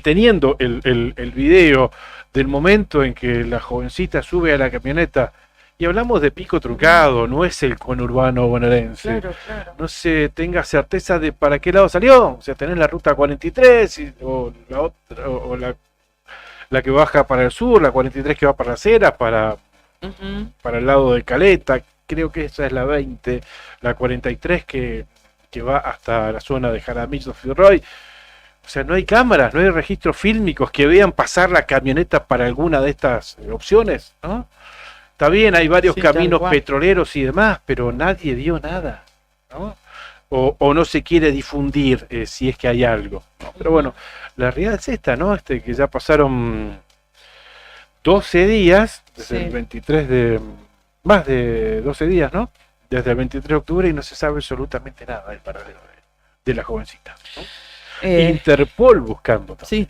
teniendo el video del momento en que la jovencita sube a la camioneta, y hablamos de Pico Truncado, no es el conurbano bonaerense. Claro. No se tenga certeza de para qué lado salió. O sea, tenés la ruta 43 o la otra, o la que baja para el sur, la 43 que va para las Heras, para el lado de Caleta. Creo que esa es la 20, la 43 que va hasta la zona de Jaramillo, Fitzroy. O sea, no hay cámaras, no hay registros fílmicos que vean pasar la camioneta para alguna de estas opciones, ¿no? Está bien, hay varios caminos petroleros y demás, pero nadie vio nada, ¿no? O no se quiere difundir si es que hay algo, ¿no? Pero bueno, la realidad es esta, ¿no? Que ya pasaron 12 días, desde el 23 de... Más de 12 días, ¿no? Desde el 23 de octubre y no se sabe absolutamente nada del paradero de la jovencita, ¿no? Interpol buscando también. Sí,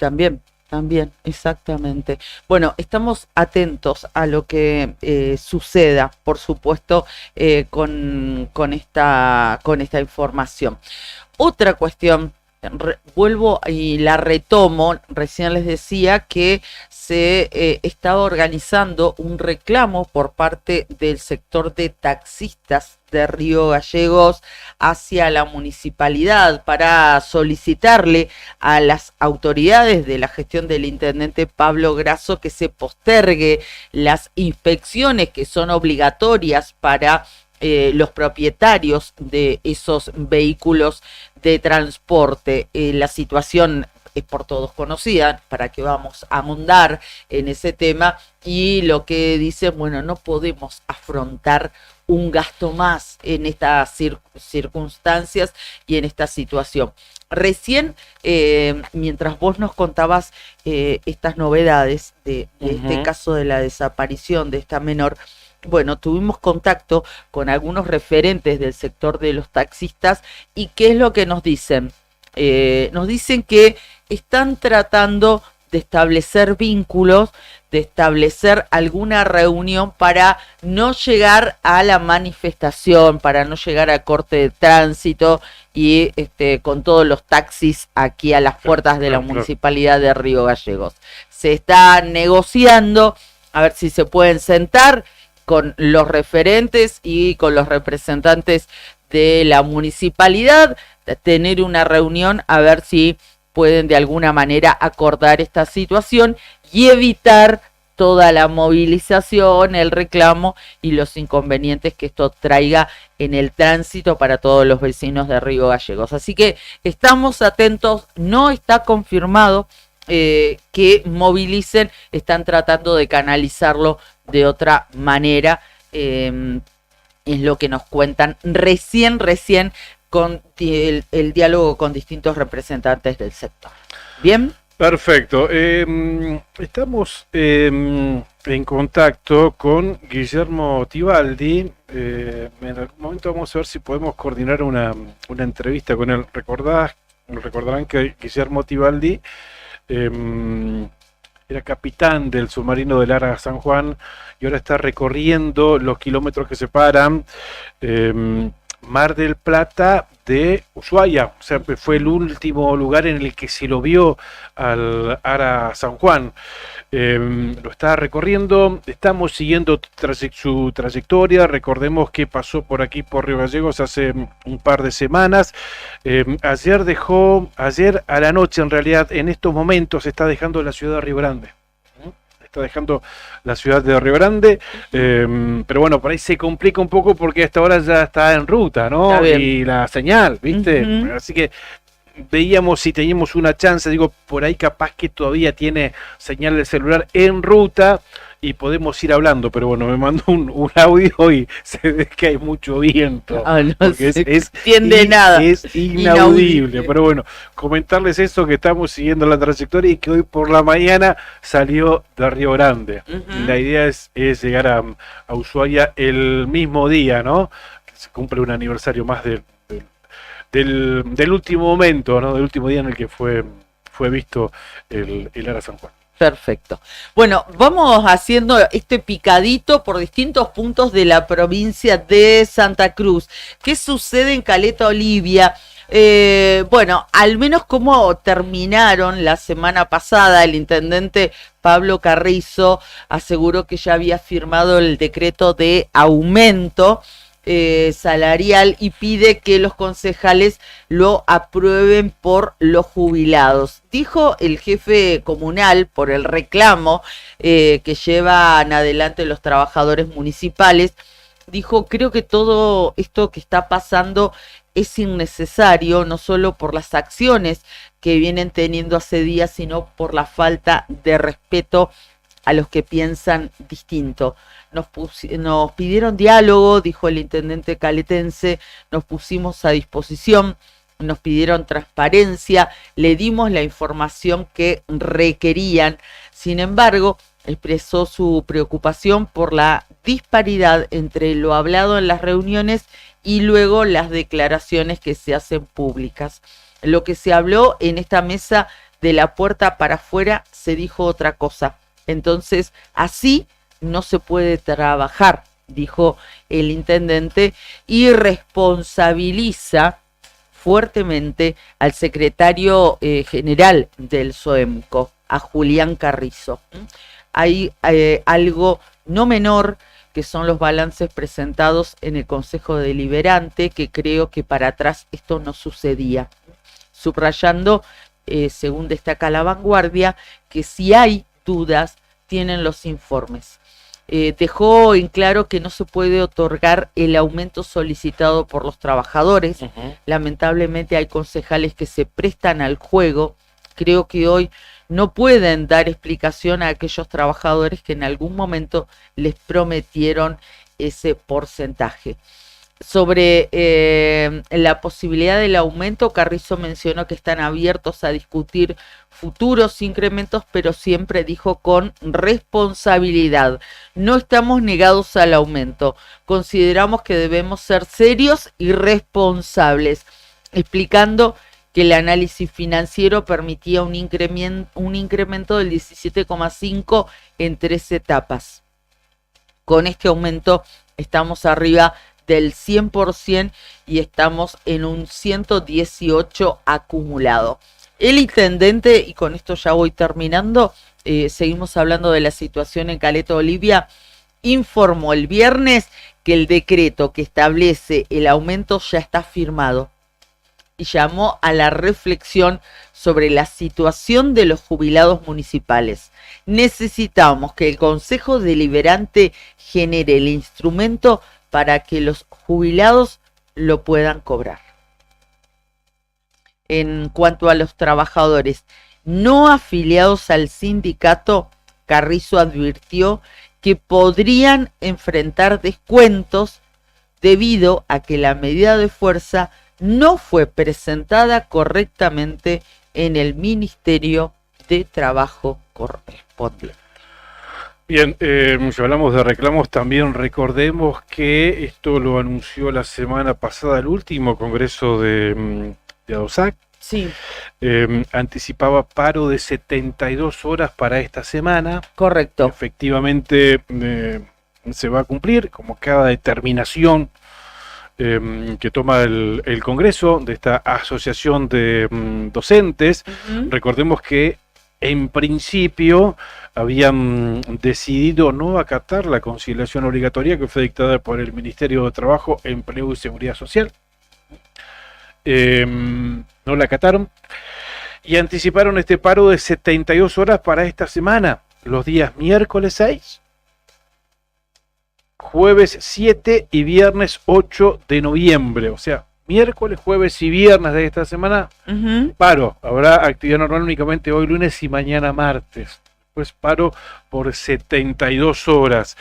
también, exactamente. Bueno, estamos atentos a lo que suceda, por supuesto, con esta información. Otra cuestión, vuelvo y la retomo, recién les decía que se estaba organizando un reclamo por parte del sector de taxistas de Río Gallegos hacia la municipalidad para solicitarle a las autoridades de la gestión del intendente Pablo Grasso que se postergue las inspecciones que son obligatorias para los propietarios de esos vehículos de transporte. La situación es por todos conocida, para que vamos a ahondar en ese tema, y lo que dicen, bueno, no podemos afrontar un gasto más en estas circunstancias y en esta situación. Recién, mientras vos nos contabas estas novedades de este caso de la desaparición de esta menor, bueno, tuvimos contacto con algunos referentes del sector de los taxistas, y ¿qué es lo que nos dicen? Nos dicen que están tratando de establecer vínculos, de establecer alguna reunión para no llegar a la manifestación, para no llegar a corte de tránsito y con todos los taxis aquí a las puertas de la municipalidad de Río Gallegos. Se está negociando a ver si se pueden sentar con los referentes y con los representantes de la municipalidad, tener una reunión a ver si pueden de alguna manera acordar esta situación y evitar toda la movilización, el reclamo y los inconvenientes que esto traiga en el tránsito para todos los vecinos de Río Gallegos. Así que estamos atentos, no está confirmado que movilicen, están tratando de canalizarlo de otra manera, es lo que nos cuentan recién con el diálogo con distintos representantes del sector. ¿Bien? Perfecto. Estamos en contacto con Guillermo Tibaldi. En algún momento vamos a ver si podemos coordinar una entrevista con él. Recordarán que Guillermo Tibaldi era capitán del submarino del Ara San Juan y ahora está recorriendo los kilómetros que separan Mar del Plata de Ushuaia. O sea, fue el último lugar en el que se lo vio al Ara San Juan. Lo está recorriendo, estamos siguiendo su trayectoria. Recordemos que pasó por aquí, por Río Gallegos, hace un par de semanas. Ayer a la noche, en realidad, en estos momentos está dejando la ciudad de Río Grande. Está dejando la ciudad de Río Grande, pero bueno, por ahí se complica un poco porque hasta ahora ya está en ruta, ¿no? Y la señal, ¿viste? Así que veíamos si teníamos una chance, digo, por ahí capaz que todavía tiene señal del celular en ruta y podemos ir hablando, pero bueno, me mandó un audio y se ve que hay mucho viento. Nada. Es inaudible, pero bueno, comentarles eso, que estamos siguiendo la trayectoria y que hoy por la mañana salió de Río Grande. La idea es llegar a Ushuaia el mismo día, ¿no? Que se cumple un aniversario más del último momento, ¿no? Del último día en el que fue visto el Ara San Juan. Perfecto. Bueno, vamos haciendo este picadito por distintos puntos de la provincia de Santa Cruz. ¿Qué sucede en Caleta Olivia? Bueno, al menos como terminaron la semana pasada, el intendente Pablo Carrizo aseguró que ya había firmado el decreto de aumento salarial y pide que los concejales lo aprueben por los jubilados. Dijo el jefe comunal por el reclamo que llevan adelante los trabajadores municipales, dijo, creo que todo esto que está pasando es innecesario, no solo por las acciones que vienen teniendo hace días, sino por la falta de respeto a los que piensan distinto. Nos pidieron diálogo, dijo el intendente caletense, nos pusimos a disposición, nos pidieron transparencia, le dimos la información que requerían. Sin embargo, expresó su preocupación por la disparidad entre lo hablado en las reuniones y luego las declaraciones que se hacen públicas. Lo que se habló en esta mesa de la puerta para afuera se dijo otra cosa. Entonces, así no se puede trabajar, dijo el intendente, y responsabiliza fuertemente al secretario general del SOEMCO, a Julián Carrizo. Hay algo no menor, que son los balances presentados en el Consejo Deliberante, que creo que para atrás esto no sucedía. Subrayando, según destaca La Vanguardia, que si hay dudas, tienen los informes. Dejó en claro que no se puede otorgar el aumento solicitado por los trabajadores. Lamentablemente hay concejales que se prestan al juego. Creo que hoy no pueden dar explicación a aquellos trabajadores que en algún momento les prometieron ese porcentaje. Sobre la posibilidad del aumento, Carrizo mencionó que están abiertos a discutir futuros incrementos, pero siempre dijo con responsabilidad. No estamos negados al aumento, consideramos que debemos ser serios y responsables, explicando que el análisis financiero permitía un incremento del 17,5 en 3 etapas. Con este aumento estamos arriba del 100% y estamos en un 118 acumulado. El intendente, y con esto ya voy terminando, seguimos hablando de la situación en Caleta Olivia, informó el viernes que el decreto que establece el aumento ya está firmado y llamó a la reflexión sobre la situación de los jubilados municipales. Necesitamos que el Consejo Deliberante genere el instrumento para que los jubilados lo puedan cobrar. En cuanto a los trabajadores no afiliados al sindicato, Carrizo advirtió que podrían enfrentar descuentos debido a que la medida de fuerza no fue presentada correctamente en el Ministerio de Trabajo correspondiente. Bien, si hablamos de reclamos, también recordemos que esto lo anunció la semana pasada el último congreso de ADOSAC. Sí. Anticipaba paro de 72 horas para esta semana. Correcto. Efectivamente se va a cumplir, como cada determinación que toma el Congreso de esta asociación de docentes. Recordemos que en principio habían decidido no acatar la conciliación obligatoria que fue dictada por el Ministerio de Trabajo, Empleo y Seguridad Social. No la acataron y anticiparon este paro de 72 horas para esta semana, los días miércoles 6, jueves 7 y viernes 8 de noviembre, o sea, miércoles, jueves y viernes de esta semana, paro. Habrá actividad normal únicamente hoy lunes y mañana martes. Después paro por 72 horas.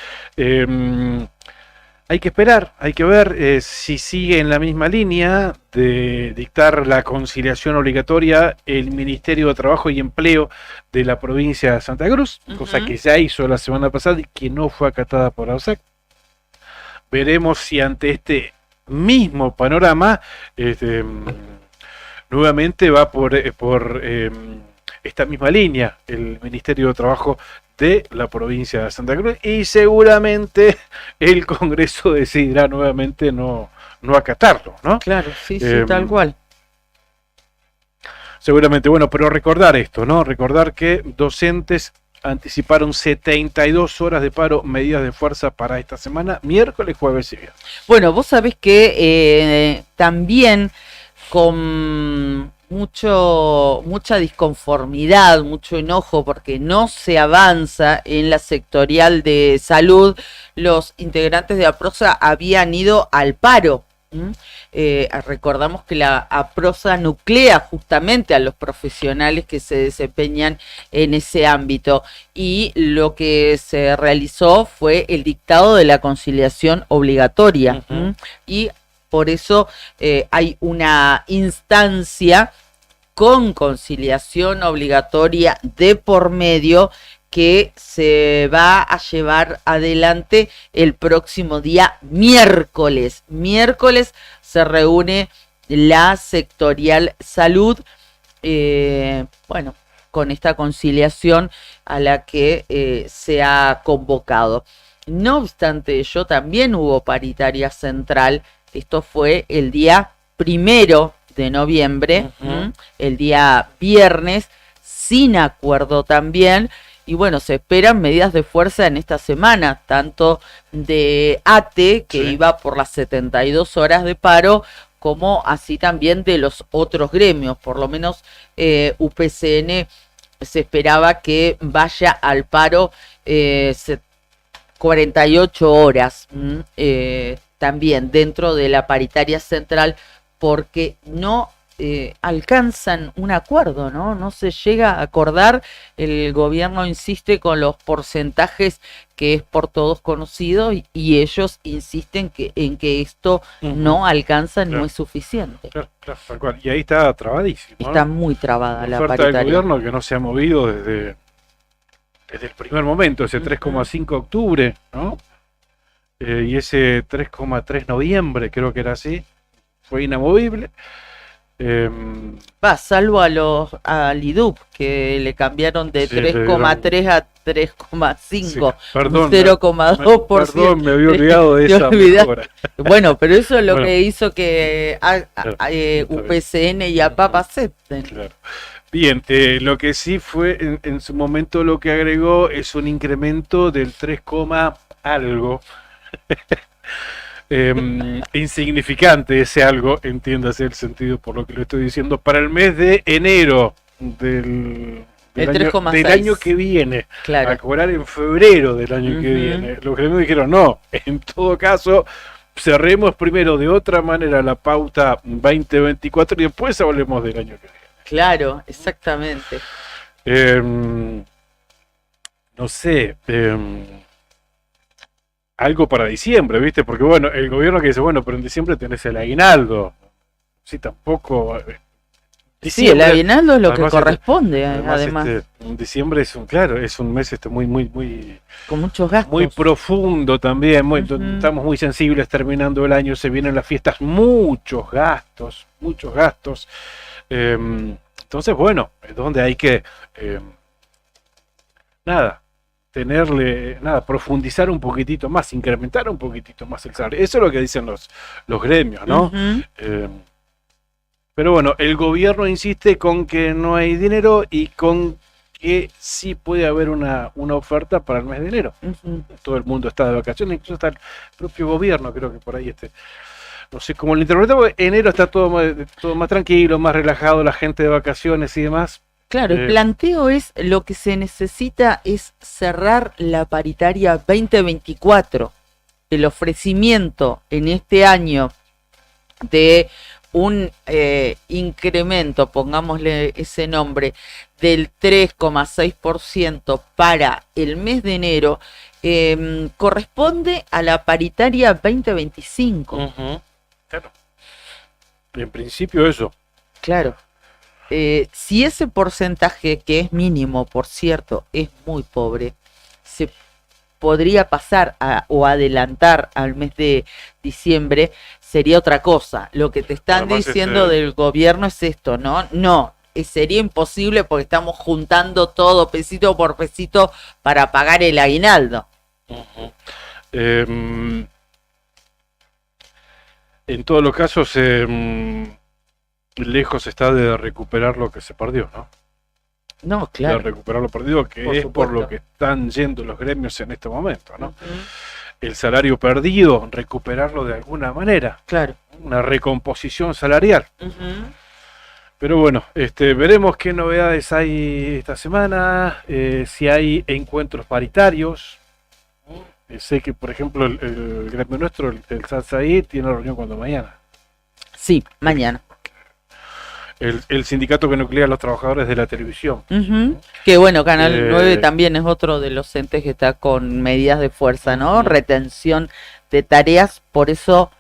Hay que esperar, hay que ver si sigue en la misma línea de dictar la conciliación obligatoria el Ministerio de Trabajo y Empleo de la provincia de Santa Cruz, cosa que ya hizo la semana pasada y que no fue acatada por ADOSAC. Veremos si ante este mismo panorama nuevamente va por esta misma línea el Ministerio de Trabajo de la provincia de Santa Cruz, y seguramente el Congreso decidirá nuevamente no acatarlo, ¿no? Claro, sí, tal cual. Seguramente, bueno, pero recordar esto, ¿no? Recordar que docentes anticiparon 72 horas de paro, medidas de fuerza para esta semana, miércoles, jueves y viernes. Bueno, vos sabés que también con mucha disconformidad, mucho enojo porque no se avanza en la sectorial de salud, los integrantes de APROSA habían ido al paro. Recordamos que la APROSA nuclea justamente a los profesionales que se desempeñan en ese ámbito, y lo que se realizó fue el dictado de la conciliación obligatoria. Y por eso hay una instancia con conciliación obligatoria de por medio que se va a llevar adelante el próximo día miércoles. Miércoles se reúne la sectorial salud, bueno, con esta conciliación a la que se ha convocado. No obstante ello, también hubo paritaria central. Esto fue el día 1 de noviembre, el día viernes, sin acuerdo también. Y bueno, se esperan medidas de fuerza en esta semana, tanto de ATE, que iba por las 72 horas de paro, como así también de los otros gremios. Por lo menos UPCN se esperaba que vaya al paro 48 horas, también dentro de la paritaria central, porque no alcanzan un acuerdo, no se llega a acordar. El gobierno insiste con los porcentajes que es por todos conocido, y ellos insisten en que esto no alcanza, no es suficiente. Claro, tal cual. Y ahí está trabadísimo, ¿no? Está muy trabada la oferta paritaria del gobierno, que no se ha movido desde el primer momento, ese 3,5 de octubre, ¿no? Y ese 3,3 noviembre, creo que era así, fue inamovible. Salvo al IDUP, que le cambiaron de 3,3 a 3,5, perdón, 0,2%. Perdón, me había olvidado de esa mejora. Bueno, pero eso es lo que hizo que UPCN y APAP acepten. Claro. Bien, lo que sí fue en su momento lo que agregó es un incremento del 3, algo insignificante, ese algo, entiéndase el sentido por lo que lo estoy diciendo, para el mes de enero del año que viene, claro, a cobrar en febrero del año que viene. Los gremios dijeron, no, en todo caso, cerremos primero de otra manera la pauta 2024 y después hablemos del año que viene. Claro, exactamente. No sé, algo para diciembre, ¿viste? Porque bueno, el gobierno que dice, bueno, pero en diciembre tenés el aguinaldo. Sí, tampoco... Sí, el aguinaldo es lo que corresponde, además. Diciembre es un mes muy con muchos gastos. Muy profundo también, estamos muy sensibles terminando el año, se vienen las fiestas, muchos gastos. Entonces, bueno, es donde hay que profundizar un poquitito más, incrementar un poquitito más el salario. Eso es lo que dicen los gremios, ¿no? Pero bueno, el gobierno insiste con que no hay dinero y con que sí puede haber una oferta para el mes de enero. Todo el mundo está de vacaciones, incluso está el propio gobierno, creo que por ahí no sé cómo lo interpretamos, enero está todo más tranquilo, más relajado, la gente de vacaciones y demás. Claro, el planteo es, lo que se necesita es cerrar la paritaria 2024. El ofrecimiento en este año de un incremento, pongámosle ese nombre, del 3,6% para el mes de enero, corresponde a la paritaria 2025. Claro. En principio eso. Claro. Si ese porcentaje, que es mínimo, por cierto, es muy pobre, se podría pasar o adelantar al mes de diciembre, sería otra cosa. Lo que te están además diciendo del gobierno es esto, ¿no? No, sería imposible porque estamos juntando todo pesito por pesito para pagar el aguinaldo. En todos los casos, lejos está de recuperar lo que se perdió, ¿no? No, claro. De recuperar lo perdido, que es por lo que están yendo los gremios en este momento, ¿no? El salario perdido, recuperarlo de alguna manera. Claro. Una recomposición salarial. Pero bueno, veremos qué novedades hay esta semana, si hay encuentros paritarios. Sé que, por ejemplo, el gremio nuestro, el SATSAI, tiene reunión cuando mañana. Sí, mañana. El sindicato que nuclea a los trabajadores de la televisión. Que bueno, Canal 9 también es otro de los entes que está con medidas de fuerza, ¿no? Retención de tareas, por eso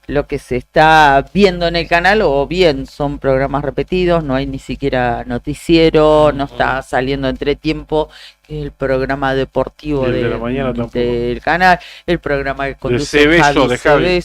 lo que se está viendo en el canal, o bien son programas repetidos, no hay ni siquiera noticiero, no está saliendo Entretiempo, que es el programa deportivo de la mañana del canal, el programa que conduce Cebeso, Javi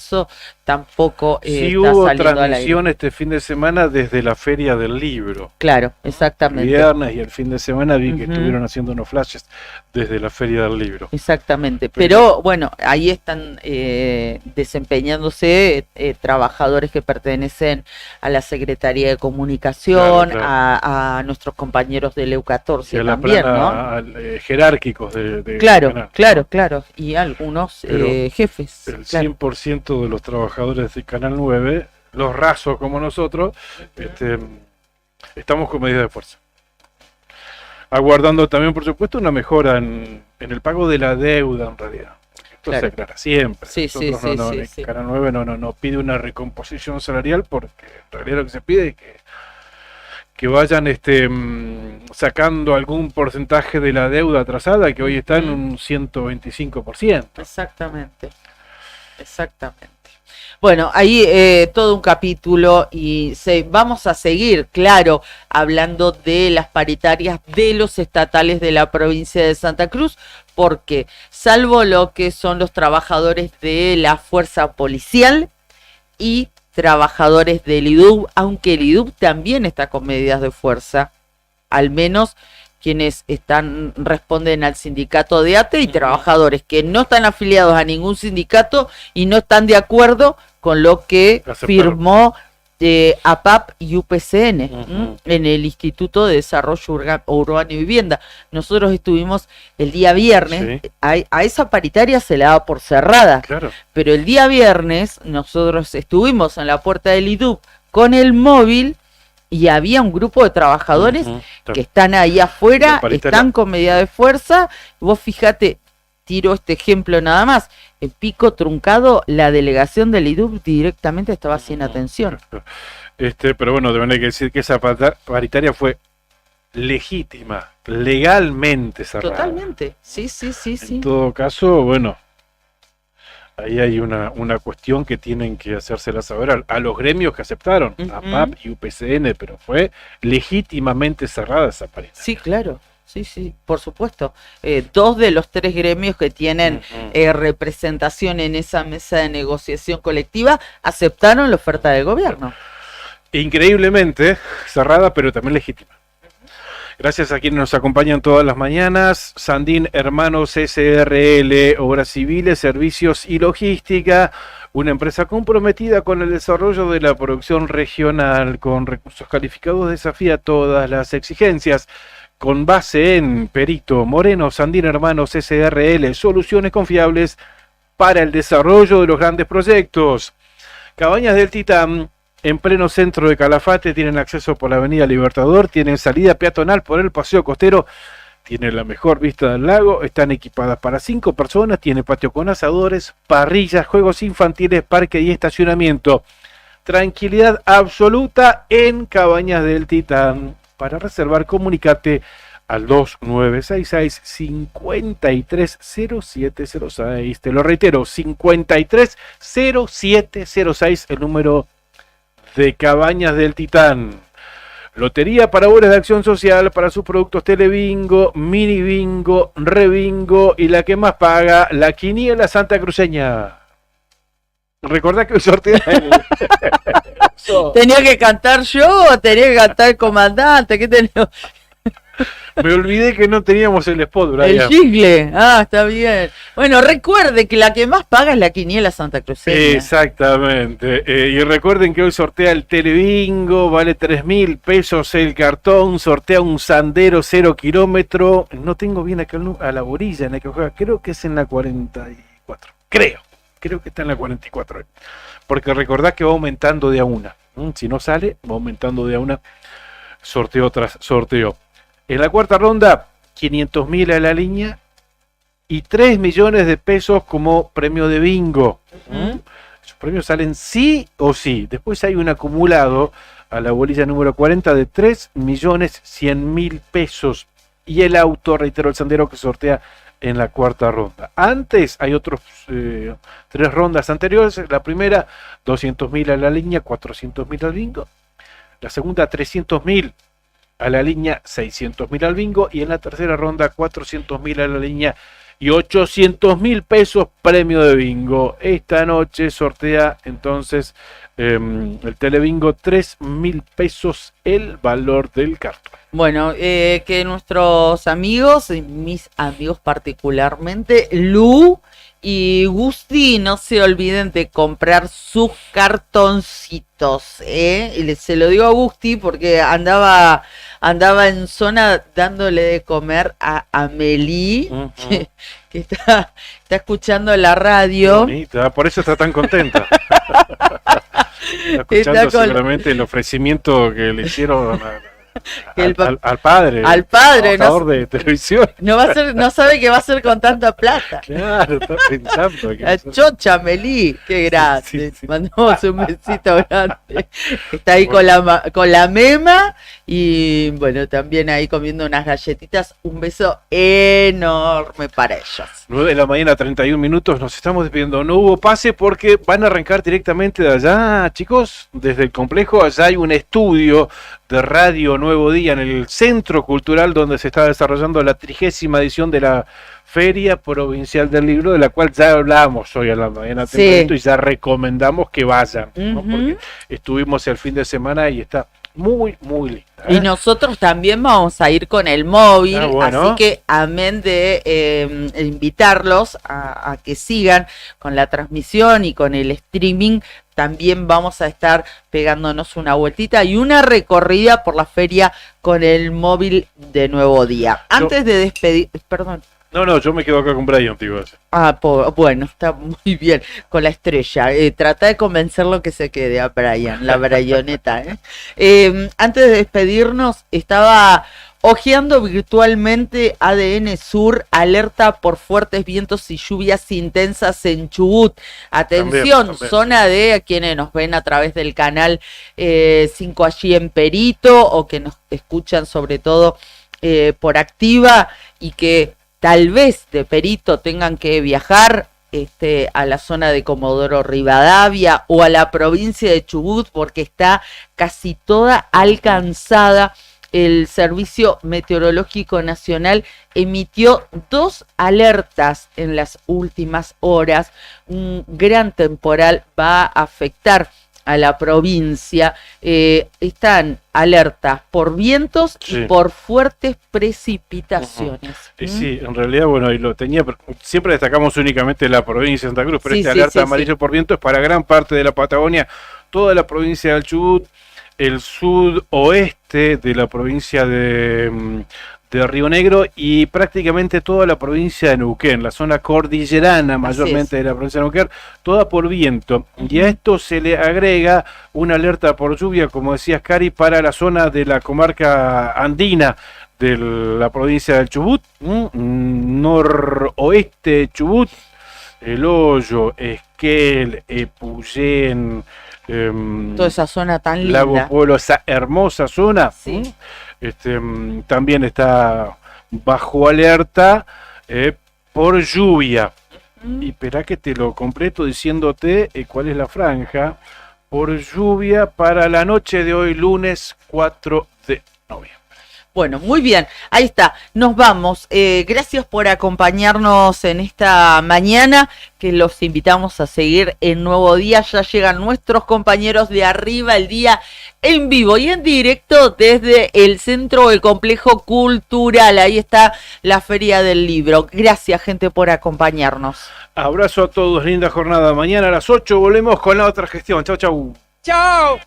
tampoco sí, está hubo saliendo transmisión este fin de semana desde la Feria del Libro. Claro, exactamente. El viernes y el fin de semana vi que estuvieron haciendo unos flashes desde la Feria del Libro. Exactamente, pero bueno, ahí están desempeñándose trabajadores que pertenecen a la Secretaría de Comunicación, claro. A nuestros compañeros del EU14 también, ¿no? Jerárquicos de claro, canal. claro, y algunos jefes. El 100% de los trabajadores de Canal 9, los rasos como nosotros, estamos con medidas de fuerza. Aguardando también, por supuesto, una mejora en el pago de la deuda, en realidad. Esto se aclara siempre. Canal 9 no pide una recomposición salarial, porque en realidad lo que se pide es que vayan sacando algún porcentaje de la deuda atrasada, que hoy está en un 125%. Exactamente. Bueno, ahí todo un capítulo y vamos a seguir, claro, hablando de las paritarias de los estatales de la provincia de Santa Cruz, porque salvo lo que son los trabajadores de la fuerza policial y trabajadores del IDUB, aunque el IDUB también está con medidas de fuerza, al menos quienes responden al sindicato de ATE, y trabajadores que no están afiliados a ningún sindicato y no están de acuerdo con lo que firmó APAP y UPCN, Ujú. en el Instituto de Desarrollo Urbano y Vivienda. Nosotros estuvimos el día viernes, Sí. a esa paritaria se la daba por cerrada, Claro. pero el día viernes nosotros estuvimos en la puerta del IDUB con el móvil y había un grupo de trabajadores Ujú. que están ahí afuera, La paritaria. están con medida de fuerza. Vos fíjate, tiro este ejemplo nada más, en Pico Truncado la delegación del IDUB directamente estaba sin atención. Pero bueno, deben que decir que esa paritaria fue legítima, legalmente cerrada. Totalmente, sí. En todo caso, bueno, ahí hay una cuestión que tienen que hacérsela saber a los gremios que aceptaron, a Ujú. PAP y UPCN, pero fue legítimamente cerrada esa paritaria. Sí, claro, sí, por supuesto. 2 de los 3 gremios que tienen Ujú. representación en esa mesa de negociación colectiva aceptaron la oferta del gobierno. Increíblemente cerrada, pero también legítima. Gracias a quienes nos acompañan todas las mañanas. Sandín Hermanos SRL, Obras Civiles, Servicios y Logística, una empresa comprometida con el desarrollo de la producción regional, con recursos calificados, desafía todas las exigencias. Con base en Perito Moreno, Sandín Hermanos SRL, soluciones confiables para el desarrollo de los grandes proyectos. Cabañas del Titán, en pleno centro de Calafate, tienen acceso por la avenida Libertador, tienen salida peatonal por el paseo costero, tienen la mejor vista del lago, están equipadas para 5 personas, tiene patio con asadores, parrillas, juegos infantiles, parque y estacionamiento. Tranquilidad absoluta en Cabañas del Titán. Para reservar, comunicate al 2966-530706. Te lo reitero, 530706, el número de Cabañas del Titán. Lotería para obras de acción social, para sus productos Telebingo, Mini Bingo, Rebingo y la que más paga, la Quiniela Santa Cruceña. Recordá que hoy sortea ¿Tenía que cantar yo o tenía que cantar el comandante? ¿Qué tenía? Me olvidé que no teníamos el spot, El Brian. jingle. Ah, está bien. Bueno, recuerde que la que más paga es la Quiniela Santa Cruceña. Exactamente. Y recuerden que hoy sortea el Telebingo, vale 3.000 pesos el cartón, sortea un Sandero 0 kilómetro. No tengo bien acá a la orilla en la que juega, creo que es en la 44. Creo que está en la 44. Porque recordá que va aumentando de a una. Si no sale, va aumentando de a una. Sorteo tras sorteo. En la cuarta ronda, 500.000 a la línea y 3 millones de pesos como premio de bingo. Esos premios salen sí o sí. Después hay un acumulado a la bolilla número 40 de 3.100.000 pesos. Y el auto, reitero, el Sandero que sortea en la cuarta ronda. Antes hay otros 3 rondas anteriores. La primera, 200.000 a la línea, 400.000 al bingo. La segunda, 300.000 a la línea, 600.000 al bingo. Y en la tercera ronda, 400.000 a la línea y 800.000 pesos premio de bingo. Esta noche sortea entonces el Telebingo, 3.000 pesos el valor del cartón. Bueno, que nuestros amigos, y mis amigos particularmente, Lu y Gusti, no se olviden de comprar sus cartoncitos, Y se lo digo a Gusti porque andaba en zona dándole de comer a Amelie, que está escuchando la radio. Bonita, por eso está tan contenta. Está escuchando seguramente el ofrecimiento que le hicieron al padre. Al padre, trabajador de televisión. No sabe qué va a hacer con tanta plata. Claro, está pensando. La chocha Amelie, qué grande. Sí. Mandamos un besito grande. Está ahí con la mema y bueno, también ahí comiendo unas galletitas. Un beso enorme para ellos. 9 de la mañana, 31 minutos, nos estamos despidiendo. No hubo pase porque van a arrancar directamente de allá, chicos, desde el complejo. Allá hay un estudio de Radio Nuevo Día en el Centro Cultural donde se está desarrollando la 30ª edición de la Feria Provincial del Libro, de la cual ya hablamos hoy a la mañana tempranito y ya recomendamos que vayan, ¿no? Porque estuvimos el fin de semana y está muy, muy linda. Y nosotros también vamos a ir con el móvil, bueno. así que amén de invitarlos a que sigan con la transmisión y con el streaming, también vamos a estar pegándonos una vueltita y una recorrida por la feria con el móvil de Nuevo Día. Antes de despedir, perdón. No, yo me quedo acá con Brian, te iba a decir. Bueno, está muy bien con la estrella. Trata de convencerlo que se quede a Brian, la Brayoneta. Antes de despedirnos, estaba hojeando virtualmente ADN Sur, alerta por fuertes vientos y lluvias intensas en Chubut. Atención, también. zona D, a quienes nos ven a través del canal 5 allí en Perito, o que nos escuchan sobre todo por Activa, y que tal vez de Perito tengan que viajar a la zona de Comodoro Rivadavia o a la provincia de Chubut, porque está casi toda alcanzada. El Servicio Meteorológico Nacional emitió 2 alertas en las últimas horas. Un gran temporal va a afectar a la provincia. Están alertas por vientos y por fuertes precipitaciones. Sí, en realidad, bueno, y lo tenía, siempre destacamos únicamente la provincia de Santa Cruz, pero alerta amarillo por viento es para gran parte de la Patagonia, toda la provincia del Chubut, el sudoeste de la provincia de Río Negro y prácticamente toda la provincia de Neuquén, la zona cordillerana mayormente de la provincia de Neuquén, toda por viento. Y a esto se le agrega una alerta por lluvia, como decías, Cari, para la zona de la comarca andina de la provincia del Chubut, noroeste Chubut, El Hoyo, Esquel, Epuyén, toda esa zona tan linda. Lago Pueblo, esa hermosa zona. Sí. También está bajo alerta por lluvia. Y espera que te lo completo diciéndote cuál es la franja. Por lluvia para la noche de hoy, lunes 4 de noviembre. Bueno, muy bien, ahí está, nos vamos. Gracias por acompañarnos en esta mañana, que los invitamos a seguir en Nuevo Día. Ya llegan nuestros compañeros de Arriba el Día en vivo y en directo desde el centro del Complejo Cultural. Ahí está la Feria del Libro. Gracias, gente, por acompañarnos. Abrazo a todos, linda jornada. Mañana a las 8 volvemos con la otra gestión. Chau, chau. ¡Chao!